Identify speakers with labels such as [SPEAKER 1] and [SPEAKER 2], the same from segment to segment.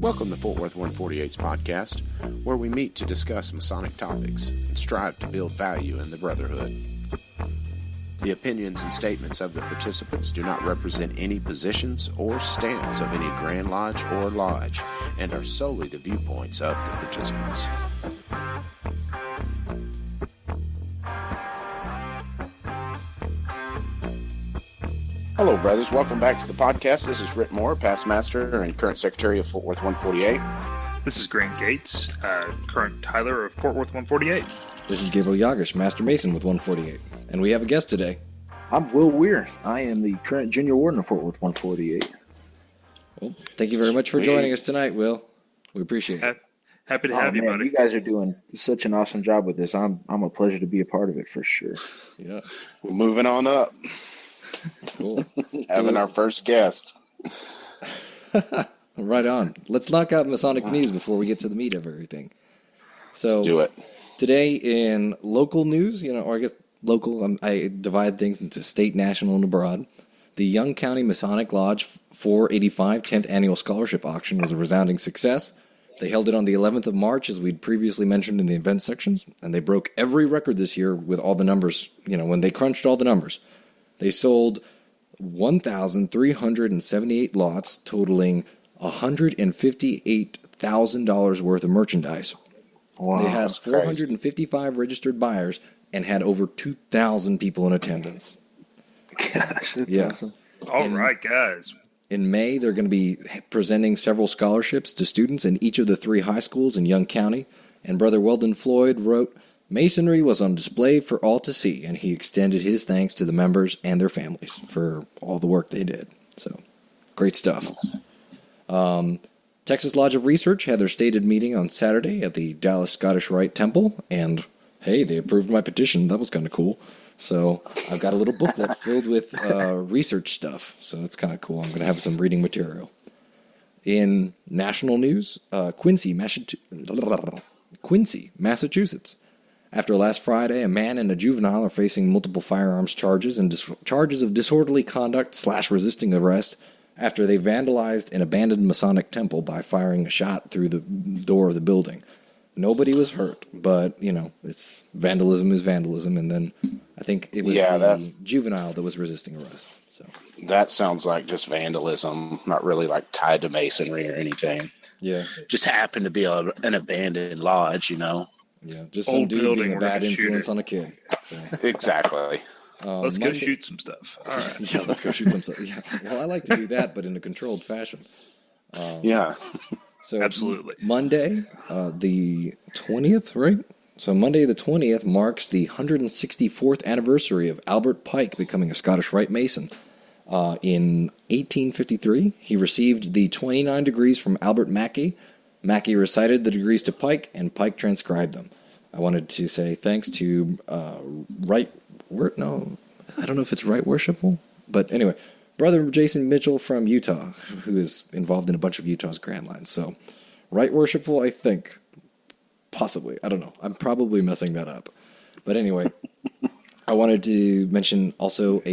[SPEAKER 1] Welcome to Fort Worth 148's podcast, where we meet to discuss Masonic topics and strive to build value in the Brotherhood. The opinions and statements of the participants do not represent any positions or stance of any Grand Lodge or Lodge and are solely the viewpoints of the participants. Hello, brothers. Welcome back to the podcast. This is Rhit Moore, past master and current secretary of Fort Worth 148.
[SPEAKER 2] This is Grant Gates, current Tyler of Fort Worth 148.
[SPEAKER 3] This is Gabriel Jagush, Master Mason with 148. And we have a guest today.
[SPEAKER 4] I'm Will Weir. I am the current Junior Warden of Fort Worth 148.
[SPEAKER 3] Well, thank you very much for joining us tonight, Will. We appreciate it.
[SPEAKER 2] Happy to have you, buddy.
[SPEAKER 4] You guys are doing such an awesome job with this. I'm a pleasure to be a part of it for sure.
[SPEAKER 3] Yeah.
[SPEAKER 1] We're moving on up.
[SPEAKER 3] Cool.
[SPEAKER 1] Having our first guest.
[SPEAKER 3] Right on. Let's knock out Masonic news before we get to the meat of everything. So
[SPEAKER 1] Let's do it.
[SPEAKER 3] Today in local news, or I guess local, I divide things into state, national, and abroad. The Young County Masonic Lodge 485 10th Annual Scholarship Auction was a resounding success. They held it on the 11th of March, as we'd previously mentioned in the event sections, and they broke every record this year with all the numbers, when they crunched all the numbers. They sold 1,378 lots, totaling $158,000 worth of merchandise.
[SPEAKER 4] Wow,
[SPEAKER 3] they had 455 registered buyers and had over 2,000 people in attendance.
[SPEAKER 4] Gosh, that's awesome.
[SPEAKER 2] All right, guys.
[SPEAKER 3] In May, they're going to be presenting several scholarships to students in each of the 3 high schools in Young County. And Brother Weldon Floyd wrote, "Masonry was on display for all to see," and he extended his thanks to the members and their families for all the work they did. So, great stuff. Texas Lodge of Research had their stated meeting on Saturday at the Dallas Scottish Rite Temple, and hey, they approved my petition. That was kind of cool. So, I've got a little booklet filled with research stuff, so that's kind of cool. I'm going to have some reading material. In national news, Quincy, Massachusetts. After last Friday, a man and a juvenile are facing multiple firearms charges and charges of disorderly conduct / resisting arrest after they vandalized an abandoned Masonic temple by firing a shot through the door of the building. Nobody was hurt, but, it's vandalism is vandalism, and then I think it was the juvenile that was resisting arrest. So
[SPEAKER 1] that sounds like just vandalism, not really like tied to masonry or anything.
[SPEAKER 3] Yeah.
[SPEAKER 1] Just happened to be an abandoned lodge,
[SPEAKER 3] Yeah, just some dude being a bad influence on a kid. So.
[SPEAKER 1] Exactly.
[SPEAKER 2] Let's go shoot some stuff. All right.
[SPEAKER 3] Yeah, let's go shoot some stuff. Yeah. Well, I like to do that, but in a controlled fashion.
[SPEAKER 1] Yeah.
[SPEAKER 3] So
[SPEAKER 2] absolutely.
[SPEAKER 3] Monday, the 20th, right? So Monday the 20th marks the 164th anniversary of Albert Pike becoming a Scottish Rite Mason. In 1853, he received the 29 degrees from Albert Mackey. Mackey recited the degrees to Pike, and Pike transcribed them. I wanted to say thanks to I don't know if it's Right Worshipful, but anyway, Brother Jason Mitchell from Utah, who is involved in a bunch of Utah's Grand Lines. So, Right Worshipful, I think, possibly. I don't know. I'm probably messing that up. But anyway, I wanted to mention also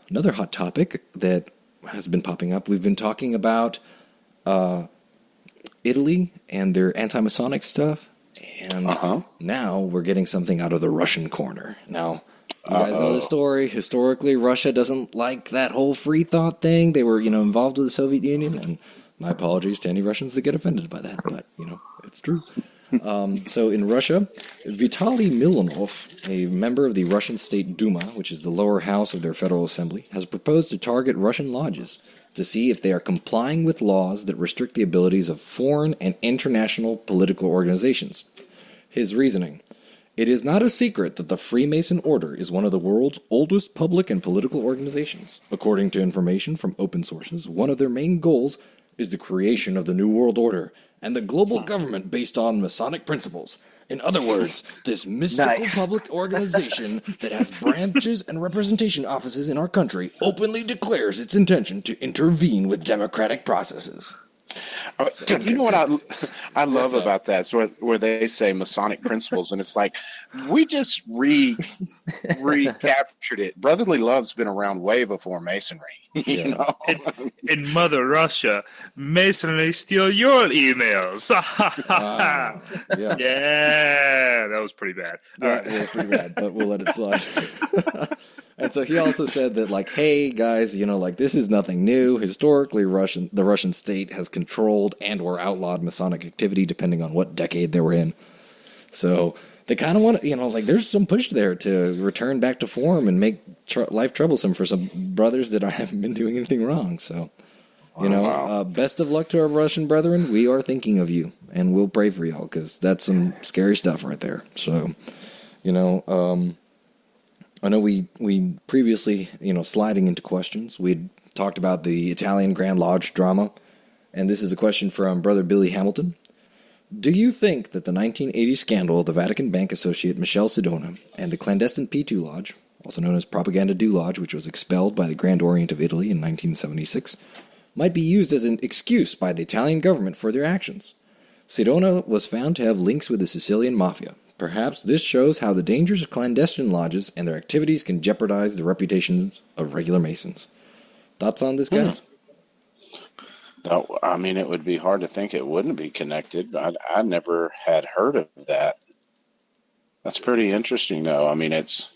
[SPEAKER 3] another hot topic that has been popping up. We've been talking about Italy and their anti-Masonic stuff, and now we're getting something out of the Russian corner. Now, you guys know the story. Historically, Russia doesn't like that whole free thought thing. They were, involved with the Soviet Union, and my apologies to any Russians that get offended by that, but, it's true. So in Russia, Vitaly Milanov, a member of the Russian State Duma, which is the lower house of their federal assembly, has proposed to target Russian lodges to see if they are complying with laws that restrict the abilities of foreign and international political organizations. His reasoning: "It is not a secret that the Freemason Order is one of the world's oldest public and political organizations. According to information from open sources, one of their main goals is the creation of the New World Order and the global government based on Masonic principles. In other words, this mystical public organization that has branches and representation offices in our country openly declares its intention to intervene with democratic processes."
[SPEAKER 1] You know what I love about that? So where they say Masonic principles, and it's like we just recaptured it. Brotherly love's been around way before Masonry. You know,
[SPEAKER 2] in Mother Russia, Masonry steal your emails. Yeah, that was pretty bad.
[SPEAKER 3] That was pretty bad, but we'll let it slide. And so he also said that, like, hey, guys, you know, like, this is nothing new. Historically, the Russian state has controlled and or outlawed Masonic activity depending on what decade they were in. So they kind of want to, you know, like, there's some push there to return back to form and make life troublesome for some brothers that haven't been doing anything wrong. So, you know, best of luck to our Russian brethren. We are thinking of you, and we'll pray for y'all, because that's some scary stuff right there. So, you know, I know we previously, you know, sliding into questions, we'd talked about the Italian Grand Lodge drama, and this is a question from Brother Billy Hamilton. Do you think that the 1980 scandal of the Vatican bank associate Michelle Sedona and the clandestine P2 Lodge, also known as Propaganda Do Lodge, which was expelled by the Grand Orient of Italy in 1976, might be used as an excuse by the Italian government for their actions? Sedona was found to have links with the Sicilian mafia. Perhaps this shows how the dangers of clandestine lodges and their activities can jeopardize the reputations of regular Masons. Thoughts on this, guys?
[SPEAKER 1] I mean, it would be hard to think it wouldn't be connected. I never had heard of that. That's pretty interesting, though. I mean, it's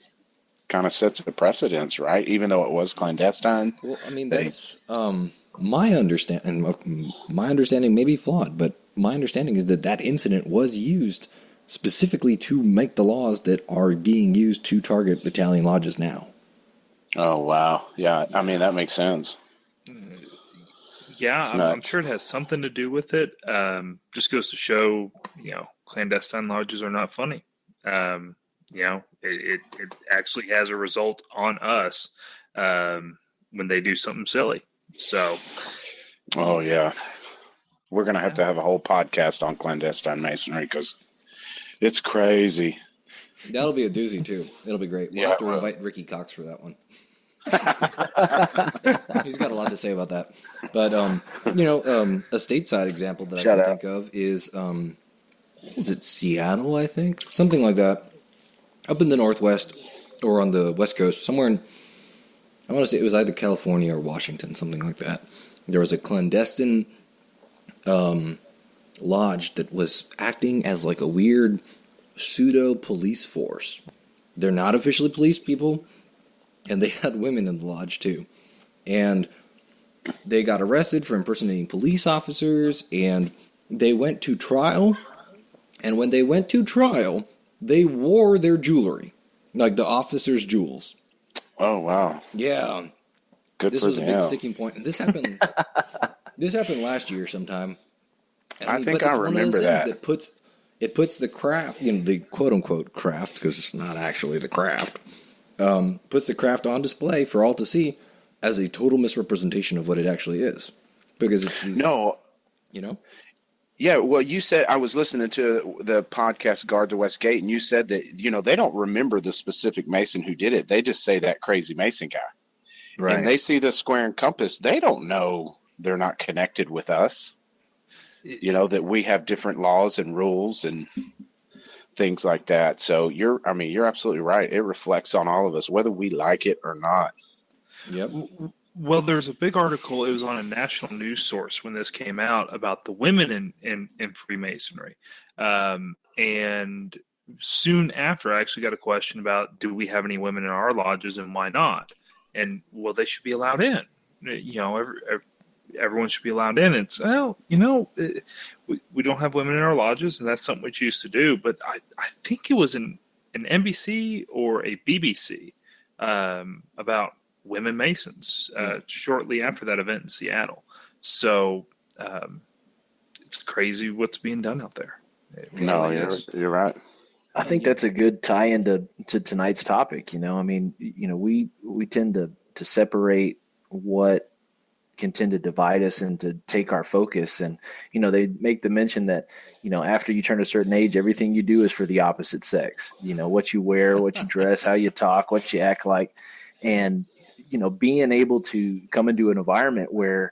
[SPEAKER 1] kind of sets a precedence, right? Even though it was clandestine.
[SPEAKER 3] Well, I mean, that's my understanding. My understanding may be flawed, but my understanding is that incident was used specifically to make the laws that are being used to target Italian lodges now. Oh, wow. Yeah, I mean, that makes sense.
[SPEAKER 2] Yeah, I'm sure it has something to do with it. Just goes to show, you know, clandestine lodges are not funny. You know, it actually has a result on us when they do something silly. So.
[SPEAKER 1] Oh, yeah. We're going to have a whole podcast on clandestine Masonry because it's crazy.
[SPEAKER 3] That'll be a doozy, too. It'll be great. We'll have to invite Ricky Cox for that one. He's got a lot to say about that. But, you know, a stateside example that I can think of is it Seattle, I think? Something like that. Up in the Northwest or on the West Coast, somewhere in, I want to say it was either California or Washington, something like that. There was a clandestine lodge that was acting as like a weird pseudo police force. They're not officially police people, and they had women in the lodge too. And they got arrested for impersonating police officers, and they went to trial. And when they went to trial, they wore their jewelry, like the officers' jewels.
[SPEAKER 1] Oh, wow.
[SPEAKER 3] Yeah.
[SPEAKER 1] Good
[SPEAKER 3] this
[SPEAKER 1] for
[SPEAKER 3] was
[SPEAKER 1] them.
[SPEAKER 3] a big sticking point. And this happened last year sometime.
[SPEAKER 1] I think I remember that.
[SPEAKER 3] It puts the craft, you know, the quote-unquote craft, because it's not actually the craft, puts the craft on display for all to see as a total misrepresentation of what it actually is. Because it's these,
[SPEAKER 1] no,
[SPEAKER 3] you know?
[SPEAKER 1] Yeah, well, you said, I was listening to the podcast Guard the West Gate, and you said that, you know, they don't remember the specific Mason who did it. They just say that crazy Mason guy. Right. And they see the square and compass. They don't know they're not connected with us. You know, that we have different laws and rules and things like that. So you're absolutely right. It reflects on all of us, whether we like it or not.
[SPEAKER 3] Yep.
[SPEAKER 2] Well, there's a big article. It was on a national news source when this came out about the women in Freemasonry. And soon after, I actually got a question about, do we have any women in our lodges and why not? And, well, they should be allowed in. You know, everyone should be allowed in. It's, well, you know, we don't have women in our lodges, and that's something we choose to do. But I think it was an NBC or a BBC about women Masons shortly after that event in Seattle. So it's crazy what's being done out there.
[SPEAKER 1] You're right.
[SPEAKER 4] I think that's a good tie into tonight's topic. You know, I mean, you know, we tend to separate what can tend to divide us and to take our focus. And, you know, they make the mention that, you know, after you turn a certain age, everything you do is for the opposite sex. You know, what you wear, what you dress, how you talk, what you act like. And, you know, being able to come into an environment where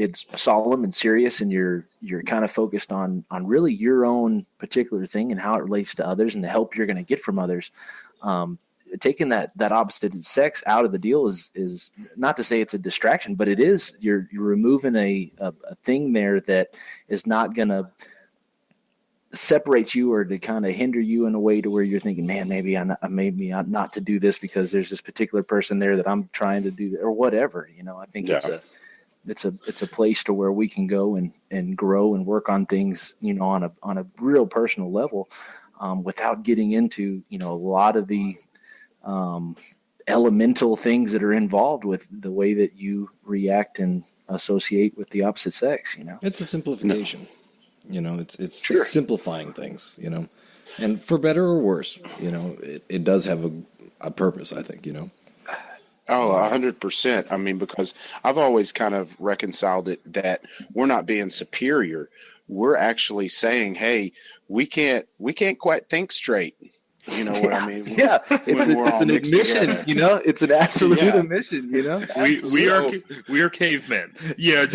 [SPEAKER 4] it's solemn and serious, and you're kind of focused on really your own particular thing and how it relates to others and the help you're going to get from others. Taking that opposite sex out of the deal is not to say it's a distraction, but it is. You're removing a thing there that is not going to separate you or to kind of hinder you in a way to where you're thinking, man, maybe I'm not to do this because there's this particular person there that I'm trying to do, or whatever. I think it's a place to where we can go and grow and work on things, on a real personal level, without getting into, a lot of the elemental things that are involved with the way that you react and associate with the opposite sex.
[SPEAKER 3] It's a simplification. It's
[SPEAKER 4] Sure.
[SPEAKER 3] simplifying things. And for better or worse, it does have a purpose, I think.
[SPEAKER 1] Oh, 100%. I mean, because I've always kind of reconciled it that we're not being superior. We're actually saying, hey, we can't quite think straight. You know what I mean?
[SPEAKER 4] Yeah, it's an admission.
[SPEAKER 1] Together.
[SPEAKER 4] It's an absolute admission.
[SPEAKER 2] We are cavemen. Yeah,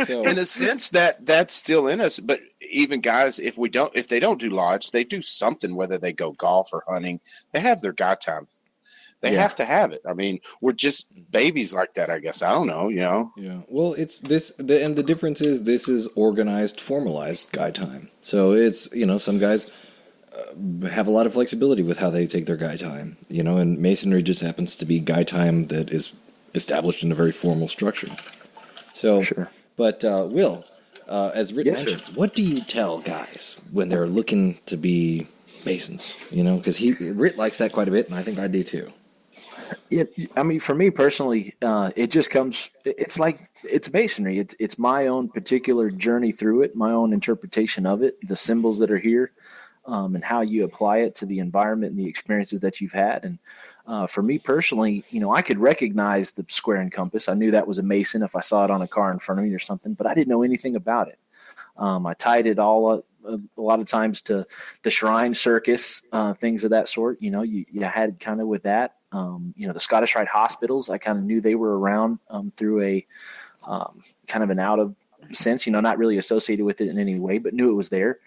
[SPEAKER 1] So, in a sense, that's still in us. But even guys, if they don't do lodge, they do something. Whether they go golf or hunting, they have their guy time. They have to have it. I mean, we're just babies like that, I guess. I don't know,
[SPEAKER 3] Yeah. Well, it's this, and the difference is this is organized, formalized guy time. So it's, some guys have a lot of flexibility with how they take their guy time, and masonry just happens to be guy time that is established in a very formal structure. So,
[SPEAKER 4] sure.
[SPEAKER 3] But Will, as Rhit mentioned, what do you tell guys when they're looking to be masons? Because Rhit likes that quite a bit, and I think I do too.
[SPEAKER 4] Yeah, I mean, for me personally, it just comes. It's like it's masonry. It's my own particular journey through it, my own interpretation of it, the symbols that are here, and how you apply it to the environment and the experiences that you've had. And for me personally, I could recognize the square and compass. I knew that was a mason if I saw it on a car in front of me or something, but I didn't know anything about it. I tied it all up a lot of times to the shrine circus, things of that sort. You had kind of with that. The Scottish Rite hospitals, I kind of knew they were around through a kind of an out of sense, not really associated with it in any way, but knew it was there.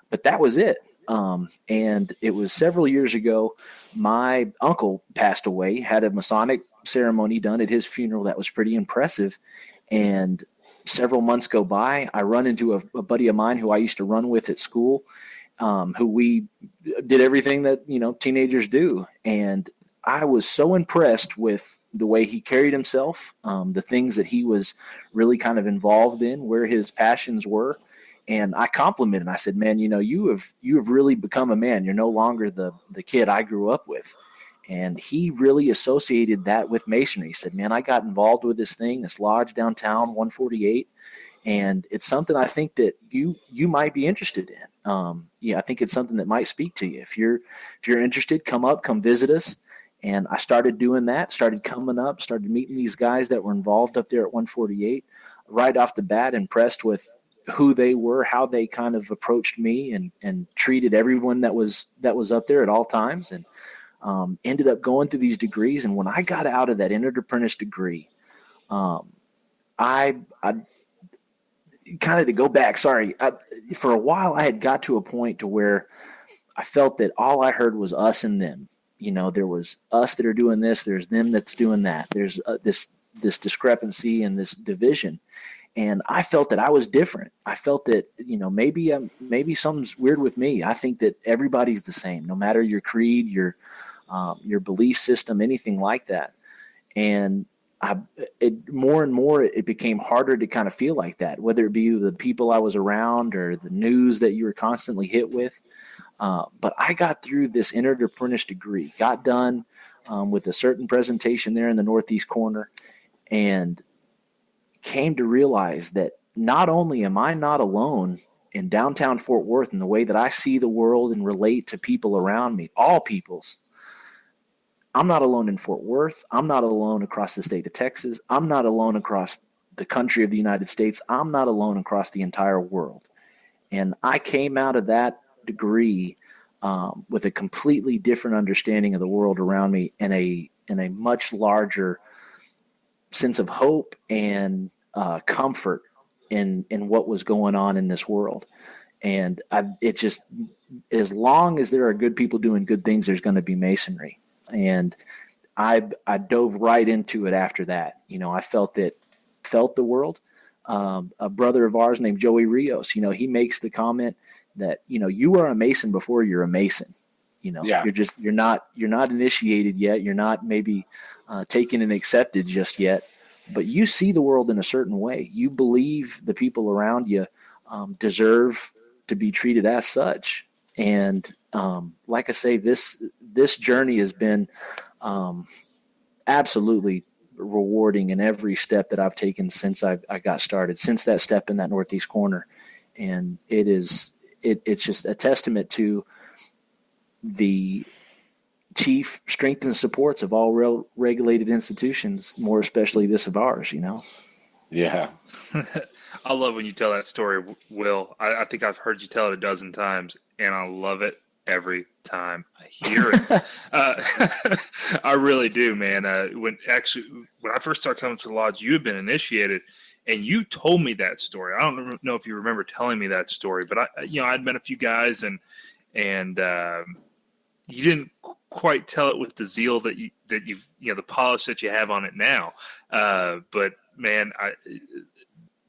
[SPEAKER 4] But that was it. And it was several years ago, my uncle passed away, had a Masonic ceremony done at his funeral that was pretty impressive. And several months go by, I run into a buddy of mine who I used to run with at school, who we did everything that, teenagers do. And I was so impressed with the way he carried himself, the things that he was really kind of involved in, where his passions were. And I complimented him. I said, man, you have really become a man. You're no longer the kid I grew up with. And he really associated that with masonry. He said, man, I got involved with this thing, this lodge downtown, 148. And it's something I think that you might be interested in. I think it's something that might speak to you. If you're interested, come visit us. And I started doing that, started coming up, started meeting these guys that were involved up there at 148. Right off the bat, impressed with who they were, how they kind of approached me and treated everyone that was up there at all times. And ended up going through these degrees. And when I got out of that entered apprentice degree, I kind of to go back, for a while I had got to a point to where I felt that all I heard was us and them. There was us that are doing this. There's them that's doing that. There's this discrepancy and this division. And I felt that I was different. I felt that, maybe something's weird with me. I think that everybody's the same, no matter your creed, your belief system, anything like that. And more and more, it became harder to kind of feel like that, whether it be the people I was around or the news that you were constantly hit with. But I got through this entered apprentice degree, got done with a certain presentation there in the northeast corner, and came to realize that not only am I not alone in downtown Fort Worth in the way that I see the world and relate to people around me, all peoples. I'm not alone in Fort Worth. I'm not alone across the state of Texas. I'm not alone across the country of the United States. I'm not alone across the entire world. And I came out of that degree with a completely different understanding of the world around me and a much larger sense of hope and comfort in what was going on in this world. And it just, as long as there are good people doing good things, there's going to be Masonry. And I dove right into it after that. I felt the world. A brother of ours named Joey Rios, he makes the comment that, you are a Mason before you're a Mason. You're not initiated yet. You're not maybe taken and accepted just yet, but you see the world in a certain way. You believe the people around you deserve to be treated as such. And like I say, this journey has been absolutely rewarding in every step that I've taken since I got started, since that step in that northeast corner. And it's just a testament to the chief strength and supports of all regulated institutions, more especially this of ours,
[SPEAKER 1] Yeah.
[SPEAKER 2] I love when you tell that story, Will. I think I've heard you tell it a dozen times, and I love it every time I hear it. I really do, man. When I first started coming to the lodge, you had been initiated, and you told me that story. I don't know if you remember telling me that story, but I'd met a few guys, and you didn't quite tell it with the zeal that you the polish that you have on it now. But man,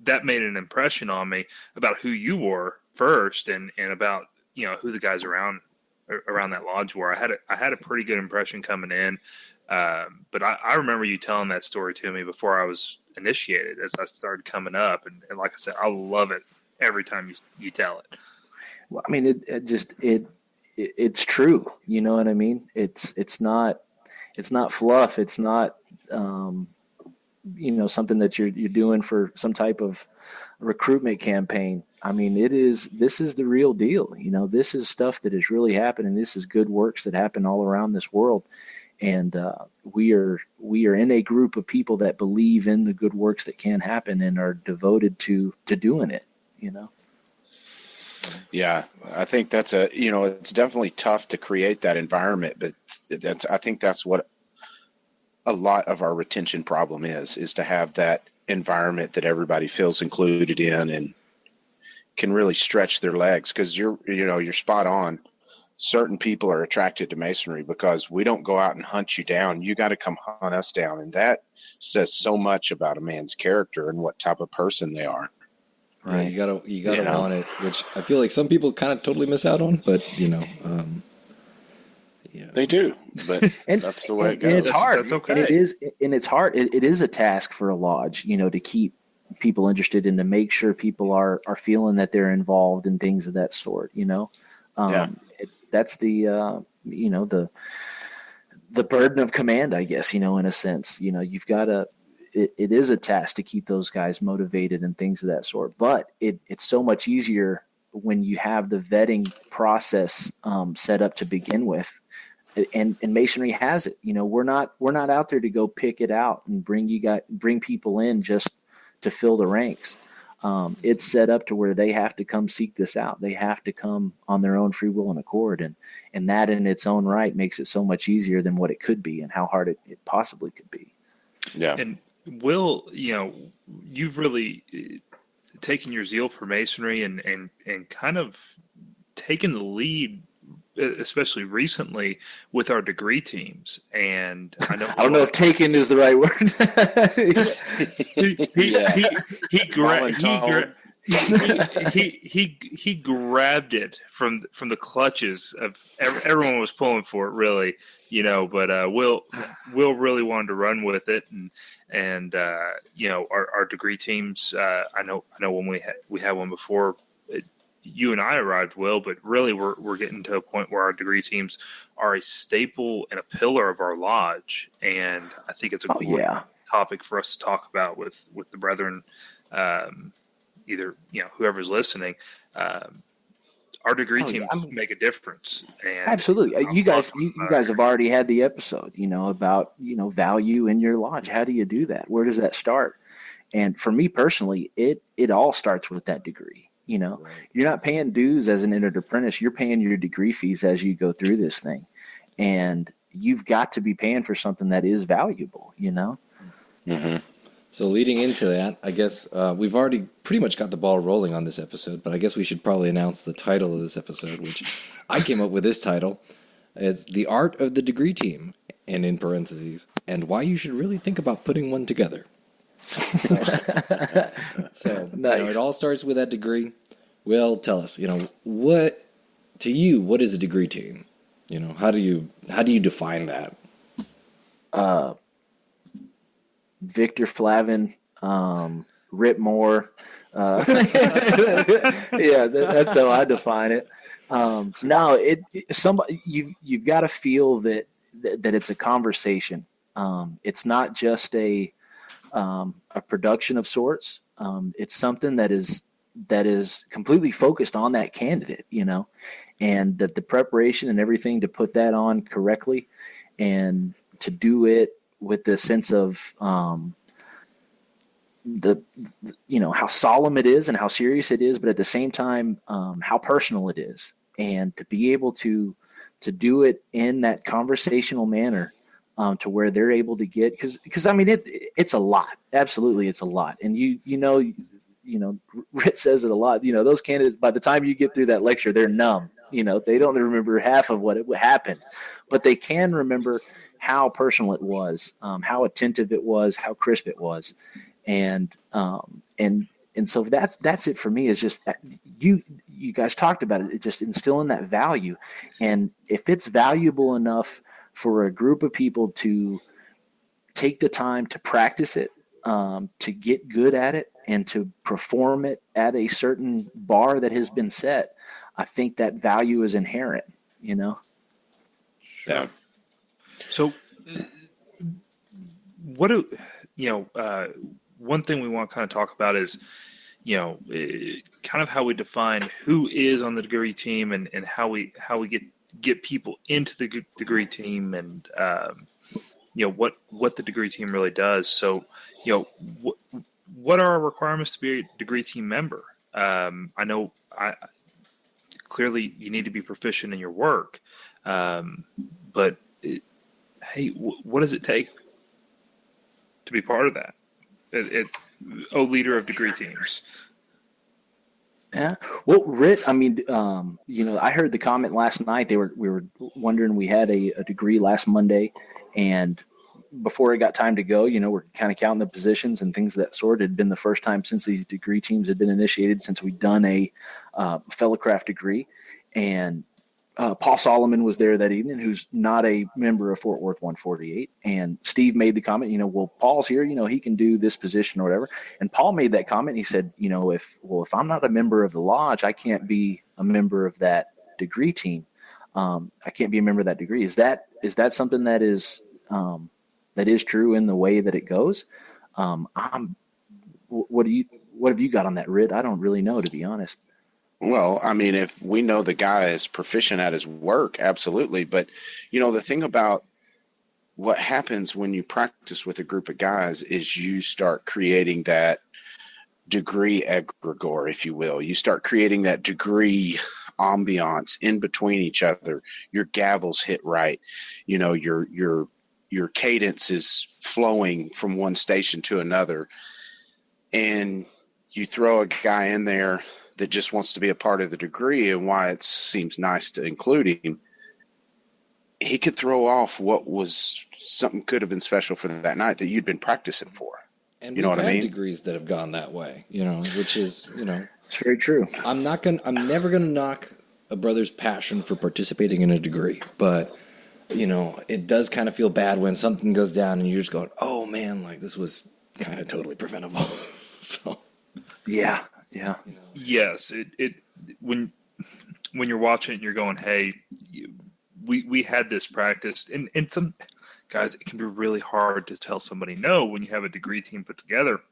[SPEAKER 2] that made an impression on me about who you were first, and about who the guys around that lodge were. I had a pretty good impression coming in, but I remember you telling that story to me before I was initiated, as I started coming up, and like I said, I love it every time you tell it.
[SPEAKER 4] Well, I mean, it's true. You know what I mean? It's not fluff. It's not something that you're doing for some type of recruitment campaign. I mean, this is the real deal. This is stuff that is really happening. This is good works that happen all around this world. And we are in a group of people that believe in the good works that can happen and are devoted to doing it,
[SPEAKER 1] Yeah, I think that's it's definitely tough to create that environment, but I think that's what a lot of our retention problem is to have that environment that everybody feels included in and can really stretch their legs. Because you're spot on. Certain people are attracted to Masonry because we don't go out and hunt you down. You got to come hunt us down, and that says so much about a man's character and what type of person they are.
[SPEAKER 3] Right. Yeah, you gotta want it, which I feel like some people kind of totally miss out on, but yeah.
[SPEAKER 1] They do, but that's the way it goes.
[SPEAKER 4] And it's hard.
[SPEAKER 2] That's okay.
[SPEAKER 4] And it's hard. It is a task for a lodge, to keep people interested and to make sure people are feeling that they're involved in things of that sort, that's the burden of command, I guess, in a sense. You've got to, it is a task to keep those guys motivated and things of that sort, but it's so much easier when you have the vetting process set up to begin with. And Masonry has it. We're not out there to go pick it out and bring people in just to fill the ranks. It's set up to where they have to come seek this out. They have to come on their own free will and accord, and that in its own right makes it so much easier than what it could be and how hard it possibly could be.
[SPEAKER 1] Yeah.
[SPEAKER 2] And Will, you've really taken your zeal for Masonry and kind of taken the lead, especially recently, with our degree teams. And I don't know if
[SPEAKER 4] taken is the right word.
[SPEAKER 2] he grabbed it from the clutches of everyone was pulling for it, really, but Will really wanted to run with it, and our degree teams, I know when we had one before you and I arrived, Will, but really we're getting to a point where our degree teams are a staple and a pillar of our lodge, and I think it's a great topic for us to talk about with the brethren, either whoever's listening. Our degree teams make a difference. And
[SPEAKER 4] absolutely, you guys have already had the episode, about value in your lodge. How do you do that? Where does that start? And for me personally, it all starts with that degree. You're not paying dues as an entered apprentice. You're paying your degree fees as you go through this thing. And you've got to be paying for something that is valuable,
[SPEAKER 1] Mm-hmm.
[SPEAKER 3] So leading into that, I guess we've already pretty much got the ball rolling on this episode, but I guess we should probably announce the title of this episode, which I came up with this title. It's The Art of the Degree Team, and in parentheses, and why you should really think about putting one together. So
[SPEAKER 4] nice.
[SPEAKER 3] It all starts with that degree. Will, tell us, what is a degree team? How do you define that?
[SPEAKER 4] Victor Flavin, Rhit Moore. Yeah, that's how I define it. You've got to feel that it's a conversation. It's not just a production of sorts. It's something that is completely focused on that candidate, and that the preparation and everything to put that on correctly and to do it with the sense of how solemn it is and how serious it is, but at the same time, how personal it is, and to be able to do it in that conversational manner, to where they're able to get, because I mean it's a lot, absolutely, it's a lot, and Rhit says it a lot. Those candidates, by the time you get through that lecture, they're numb. They don't remember half of what happened, but they can remember how personal it was, how attentive it was, how crisp it was, and so that's it for me. Is just you guys talked about it. It's just instilling that value, and if it's valuable enough for a group of people to take the time to practice it, to get good at it, and to perform it at a certain bar that has been set, I think that value is inherent.
[SPEAKER 1] Yeah.
[SPEAKER 2] So, one thing we want to kind of talk about is, kind of how we define who is on the degree team, and how we get people into the degree team, and what the degree team really does. So, what are our requirements to be a degree team member? I know clearly you need to be proficient in your work, but hey, what does it take to be part of that? Leader of degree teams.
[SPEAKER 4] Yeah. Well, Rhit, I mean, I heard the comment last night. We were wondering, we had a degree last Monday, and before it got time to go, we're kind of counting the positions and things of that sort. It had been the first time since these degree teams had been initiated, since we'd done a fellowcraft degree. And Paul Solomon was there that evening, who's not a member of Fort Worth 148. And Steve made the comment, well, Paul's here, he can do this position or whatever. And Paul made that comment. He said, if I'm not a member of the lodge, I can't be a member of that degree team. I can't be a member of that degree. Is that something that is true in the way that it goes? What have you got on that, Rhit? I don't really know, to be honest.
[SPEAKER 1] Well, I mean, if we know the guy is proficient at his work, absolutely. But, the thing about what happens when you practice with a group of guys is you start creating that degree egregore, if you will. You start creating that degree ambiance in between each other. Your gavels hit right. Your cadence is flowing from one station to another. And you throw a guy in there that just wants to be a part of the degree, and why it seems nice to include him, he could throw off what was something could have been special for that night that you'd been practicing for.
[SPEAKER 3] And you know what I mean? Degrees that have gone that way, which is,
[SPEAKER 4] it's very true.
[SPEAKER 3] I'm never gonna knock a brother's passion for participating in a degree, but it does kind of feel bad when something goes down and you're just going, oh man, like this was kind of totally preventable. So
[SPEAKER 4] yeah.
[SPEAKER 2] Yes, it when you're watching it and you're going, hey, we had this practiced, and some guys, it can be really hard to tell somebody no when you have a degree team put together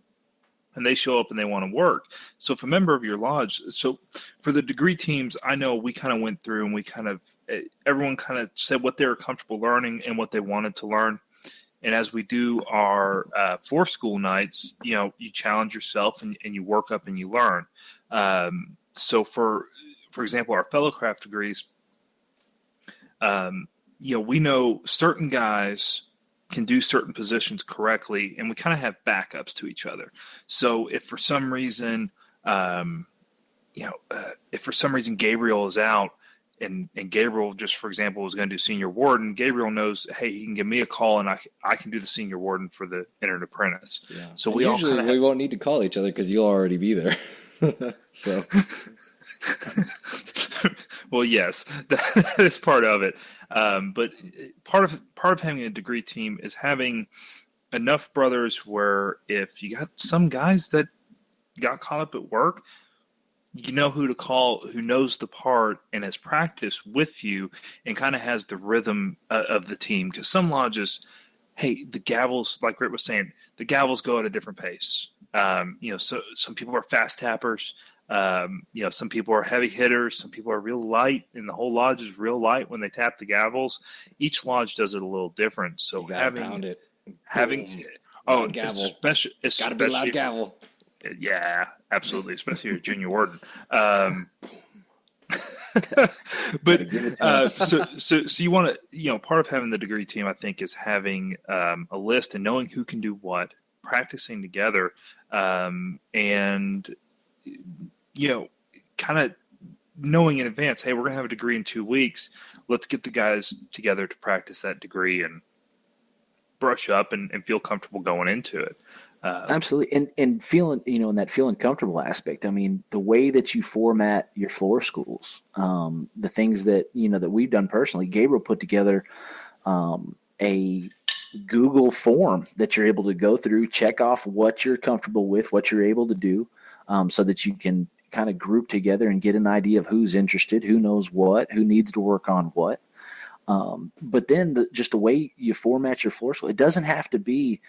[SPEAKER 2] and they show up and they want to work. So if a member of your lodge, so for the degree teams, I know we kind of went through and everyone kind of said what they were comfortable learning and what they wanted to learn. And as we do our 4 school nights, you challenge yourself and you work up and you learn. So for example, our fellowcraft degrees, we know certain guys can do certain positions correctly, and we kind of have backups to each other. So if for some reason, if for some reason Gabriel is out, and Gabriel, just for example, was going to do senior warden, Gabriel knows, hey, he can give me a call, and I can do the senior warden for the entered apprentice.
[SPEAKER 3] Yeah.
[SPEAKER 2] So
[SPEAKER 3] we won't need to call each other because you'll already be there. So.
[SPEAKER 2] Well, yes, that is part of it. But part of having a degree team is having enough brothers where if you got some guys that got caught up at work, you know who to call, who knows the part and has practiced with you and kind of has the rhythm of the team. Because some lodges, hey, the gavels, like Rhit was saying, the gavels go at a different pace. So some people are fast tappers. Some people are heavy hitters. Some people are real light, and the whole lodge is real light when they tap the gavels. Each lodge does it a little different. So
[SPEAKER 3] gavel,
[SPEAKER 2] especially
[SPEAKER 3] gotta be loud gavel.
[SPEAKER 2] Yeah, absolutely, especially your junior warden. But so you want to, part of having the degree team, I think, is having a list and knowing who can do what, practicing together, and kind of knowing in advance, hey, we're going to have a degree in 2 weeks. Let's get the guys together to practice that degree and brush up and feel comfortable going into it.
[SPEAKER 4] Absolutely. And feeling, in that feeling comfortable aspect, I mean, the way that you format your floor schools, the things that, that we've done personally, Gabriel put together a Google form that you're able to go through, check off what you're comfortable with, what you're able to do, so that you can kind of group together and get an idea of who's interested, who knows what, who needs to work on what. But then just the way you format your floor school, it doesn't have to be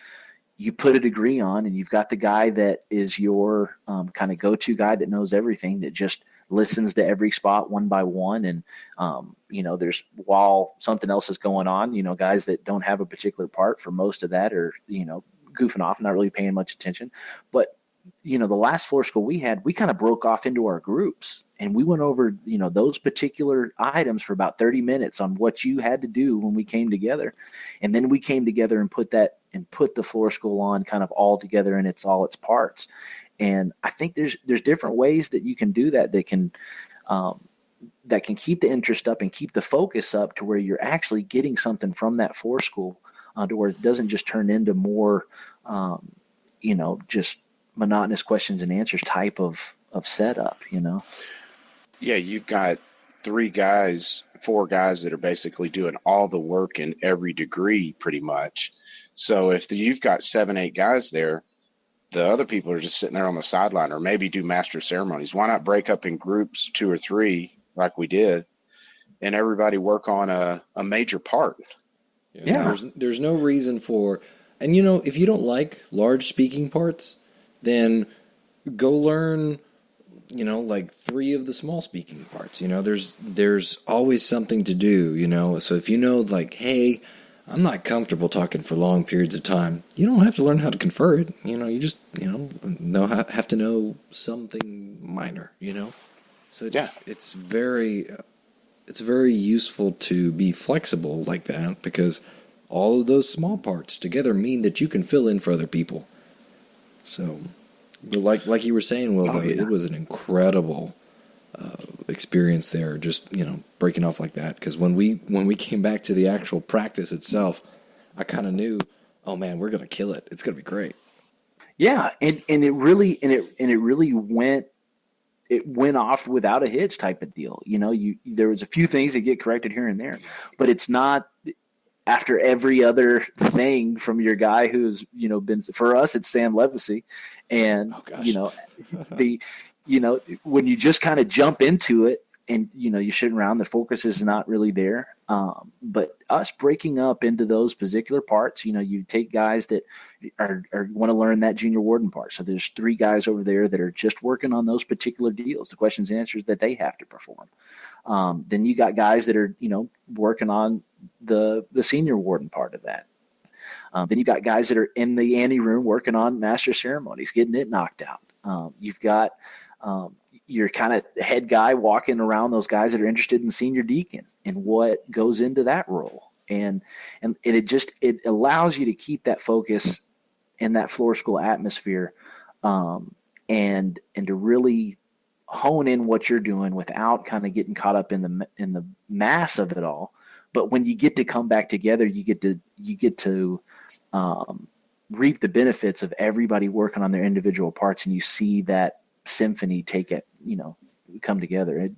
[SPEAKER 4] you put a degree on and you've got the guy that is your kind of go-to guy that knows everything, that just listens to every spot one by one. And, there's, while something else is going on, guys that don't have a particular part for most of that are, goofing off, not really paying much attention. But, the last floor school we had, we kind of broke off into our groups and we went over, those particular items for about 30 minutes on what you had to do when we came together. And then we came together and put the floor school on kind of all together in all its parts. And I think there's different ways that you can do that can keep the interest up and keep the focus up to where you're actually getting something from that floor school, to where it doesn't just turn into more, just monotonous questions and answers type of setup,
[SPEAKER 1] Yeah, you've got 4 guys that are basically doing all the work in every degree pretty much. So if you've got 7, 8 guys there, the other people are just sitting there on the sideline, or maybe do master of ceremonies. Why not break up in groups 2 or 3 like we did, and everybody work on a major part?
[SPEAKER 3] Yeah. There's no reason for, and if you don't like large speaking parts, then go learn, like 3 of the small speaking parts. There's always something to do, so if like, hey, I'm not comfortable talking for long periods of time, you don't have to learn how to confer it. You just, have to know something minor, So it's very useful to be flexible like that, because all of those small parts together mean that you can fill in for other people. So, but like you were saying, Will, it was an incredible experience there, just breaking off like that. Because when we came back to the actual practice itself, I kind of knew, oh man, we're gonna kill it. It's gonna be great.
[SPEAKER 4] Yeah, and it really went off without a hitch type of deal. There was a few things that get corrected here and there, but it's not after every other thing from your guy who's been, for us it's Sam Levacy, and when you just kind of jump into it and you shouldn't around, the focus is not really there. But us breaking up into those particular parts, you take guys that are want to learn that junior warden part. So there's 3 guys over there that are just working on those particular deals, the questions and answers that they have to perform. Then you got guys that are, working on the senior warden part of that. Then you got guys that are in the ante room working on master ceremonies, getting it knocked out. You've got your kind of head guy walking around those guys that are interested in senior deacon and what goes into that role. and it allows you to keep that focus in that floor school atmosphere, and to really hone in what you're doing without kind of getting caught up in the mass of it all. But when you get to come back together, you get to reap the benefits of everybody working on their individual parts, and you see that symphony come together.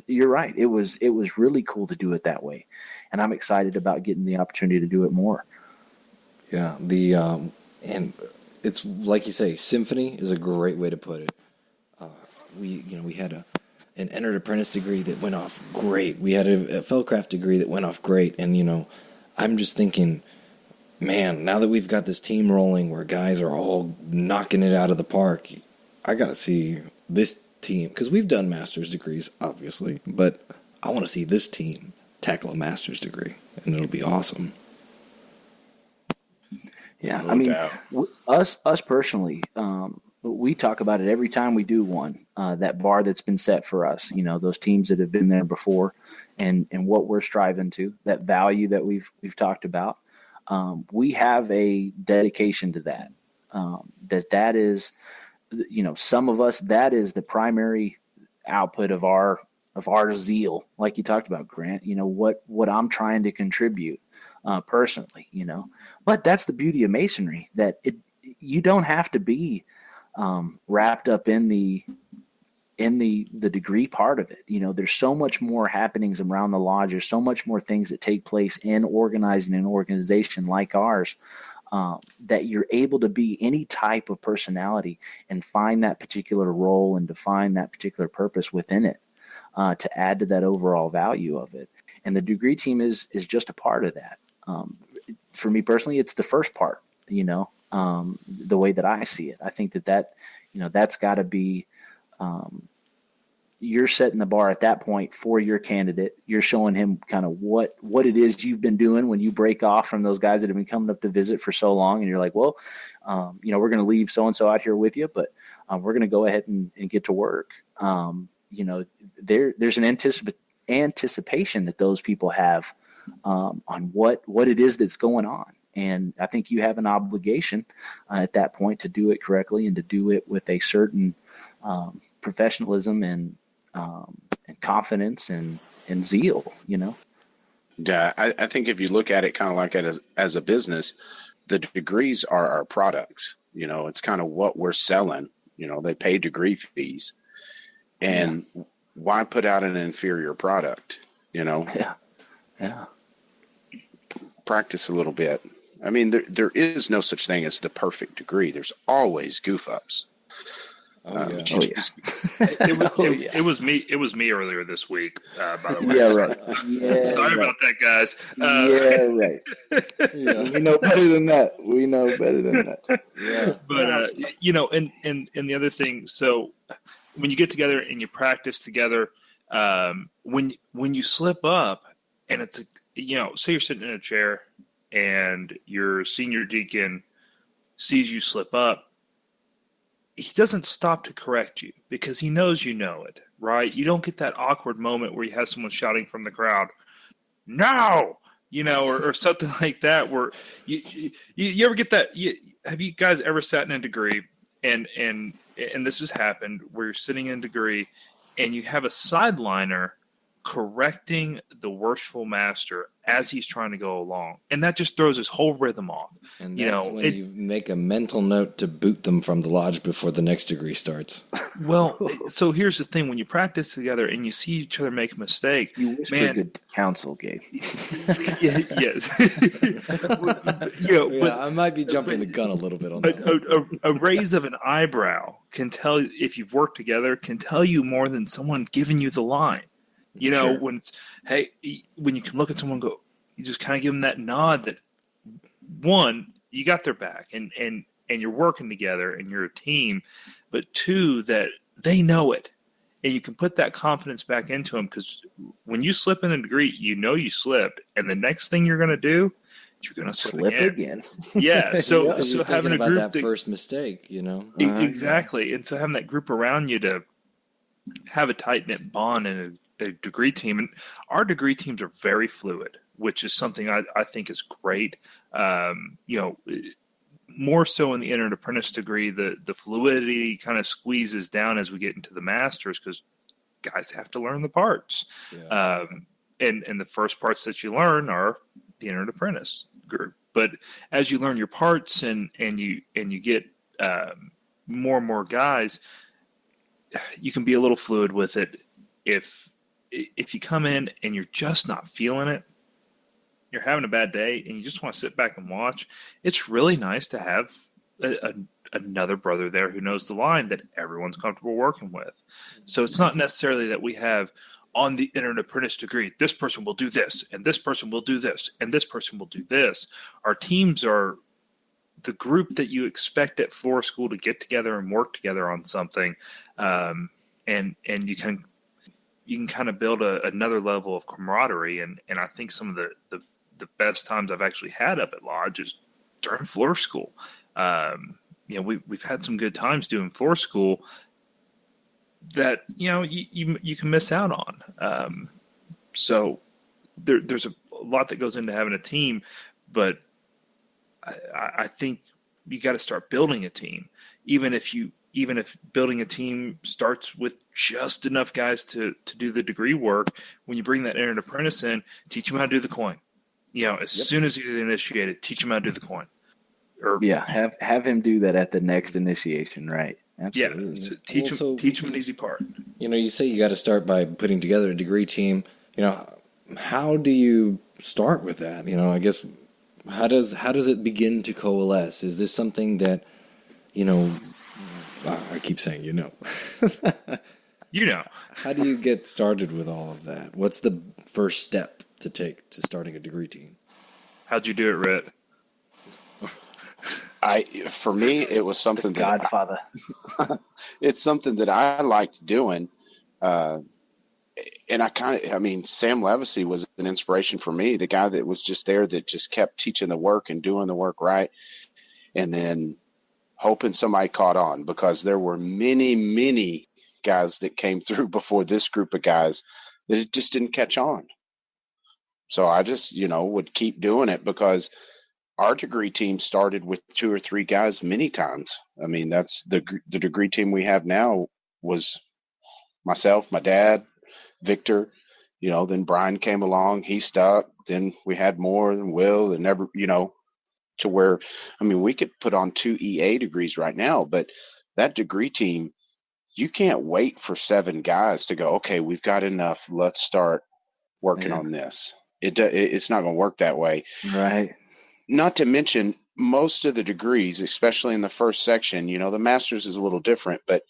[SPEAKER 4] You're right. It was really cool to do it that way, and I'm excited about getting the opportunity to do it more.
[SPEAKER 3] Yeah, and it's like you say, symphony is a great way to put it. We had an entered apprentice degree that went off great. We had a Fellcraft degree that went off great, and I'm just thinking, man, now that we've got this team rolling where guys are all knocking it out of the park, I got to see this team, because we've done master's degrees, obviously, but I want to see this team tackle a master's degree, and it'll be awesome.
[SPEAKER 4] Yeah, us personally, we talk about it every time we do one, that bar that's been set for us, those teams that have been there before, and what we're striving to, that value that we've talked about. We have a dedication to that. That is, some of us, that is the primary output of our zeal, like you talked about, Grant. What I'm trying to contribute personally. But that's the beauty of masonry, that you don't have to be wrapped up in the degree part of it. There's so much more happenings around the lodge. There's so much more things that take place in organizing an organization like ours, that you're able to be any type of personality and find that particular role and define that particular purpose within it, to add to that overall value of it. And the degree team is just a part of that. For me personally, it's the first part, the way that I see it. I think that's got to be, you're setting the bar at that point for your candidate. You're showing him kind of what it is you've been doing when you break off from those guys that have been coming up to visit for so long. And you're like, well, we're going to leave so-and-so out here with you, but we're going to go ahead and get to work. There's an anticipation that those people have on what it is that's going on. And I think you have an obligation at that point to do it correctly and to do it with a certain professionalism and confidence and zeal,
[SPEAKER 1] Yeah, I think if you look at it kind of like it as a business, the degrees are our products. It's kind of what we're selling. They pay degree fees. And why put out an inferior product,
[SPEAKER 4] Yeah.
[SPEAKER 1] Practice a little bit. I mean, there is no such thing as the perfect degree. There's always goof ups.
[SPEAKER 2] It was me. It was me earlier this week. By the way,
[SPEAKER 4] yeah, right.
[SPEAKER 2] Sorry about that, guys.
[SPEAKER 4] Right. Yeah. We know better than that. Yeah.
[SPEAKER 2] But and the other thing. So when you get together and you practice together, when you slip up, and it's say you're sitting in a chair and your senior deacon sees you slip up, he doesn't stop to correct you because he knows you know it, right? You don't get that awkward moment where you have someone shouting from the crowd, "No!" or something like that. Where you ever get that? Have you guys ever sat in a degree and this has happened where you're sitting in a degree and you have a sideliner correcting the worshipful master as he's trying to go along, and that just throws his whole rhythm off.
[SPEAKER 3] And that's when you make a mental note to boot them from the lodge before the next degree starts.
[SPEAKER 2] Well, so here's the thing: when you practice together and you see each other make a mistake,
[SPEAKER 4] you whisper good counsel, Gabe.
[SPEAKER 3] I might be jumping the gun a little bit on that.
[SPEAKER 2] A raise of an eyebrow can tell, if you've worked together, can tell you more than someone giving you the line.
[SPEAKER 3] Sure.
[SPEAKER 2] When it's, hey, when you can look at someone and go, you just kind of give them that nod that, one, you got their back and you're working together and you're a team, but two, that they know it. And you can put that confidence back into them, because when you slip in a degree, you slipped, and the next thing you're going to do, you're going to slip again. Yeah. So having a group
[SPEAKER 3] about that first mistake,
[SPEAKER 2] Exactly. And so having that group around you to have a tight knit bond and a degree team, and our degree teams are very fluid. which is something I think is great. More so in the entered apprentice degree, the fluidity kind of squeezes down as we get into the masters because guys have to learn the parts. Yeah. And the first parts that you learn are the entered apprentice group. But as you learn your parts and you get more and more guys, you can be a little fluid with it. If you come in and you're just not feeling it, you're having a bad day, and you just want to sit back and watch, it's really nice to have another brother there who knows the line that everyone's comfortable working with. So it's not necessarily that we have on the entered apprentice degree, this person will do this, and this person will do this, and this person will do this. Our teams are the group that you expect at floor school to get together and work together on something, and you can kind of build another level of camaraderie. And I think some of the best times I've actually had up at Lodge is during floor school. We've had some good times doing floor school that you can miss out on. So there's a lot that goes into having a team, but I think you got to start building a team, even if building a team starts with just enough guys to do the degree work. When you bring that entered apprentice in, teach them how to do the coin. Soon as you initiate it, teach them how to do the coin.
[SPEAKER 4] Have him do that at the next initiation, right? Absolutely.
[SPEAKER 2] Yeah, so teach them an easy part.
[SPEAKER 3] You say you got to start by putting together a degree team. How do you start with that? I guess how does it begin to coalesce? Is this something that I keep saying How do you get started with all of that? What's the first step to take to starting a degree team?
[SPEAKER 2] How'd you do it, Rhit?
[SPEAKER 1] For me, it was something
[SPEAKER 4] the Godfather.
[SPEAKER 1] It's something that I liked doing. And Sam Levacy was an inspiration for me, the guy that was just there that just kept teaching the work and doing the work right. And then hoping somebody caught on, because there were many, many guys that came through before this group of guys that it just didn't catch on. So I just, would keep doing it, because our degree team started with 2 or 3 guys many times. That's the degree team we have now was myself, my dad, Victor, then Brian came along, he stuck. Then we had more than Will, and never, to where, we could put on 2 EA degrees right now, but that degree team, you can't wait for 7 guys to go, okay, we've got enough, let's start working on this. It's not going to work that way.
[SPEAKER 4] Right.
[SPEAKER 1] Not to mention, most of the degrees, especially in the first section, the master's is a little different, but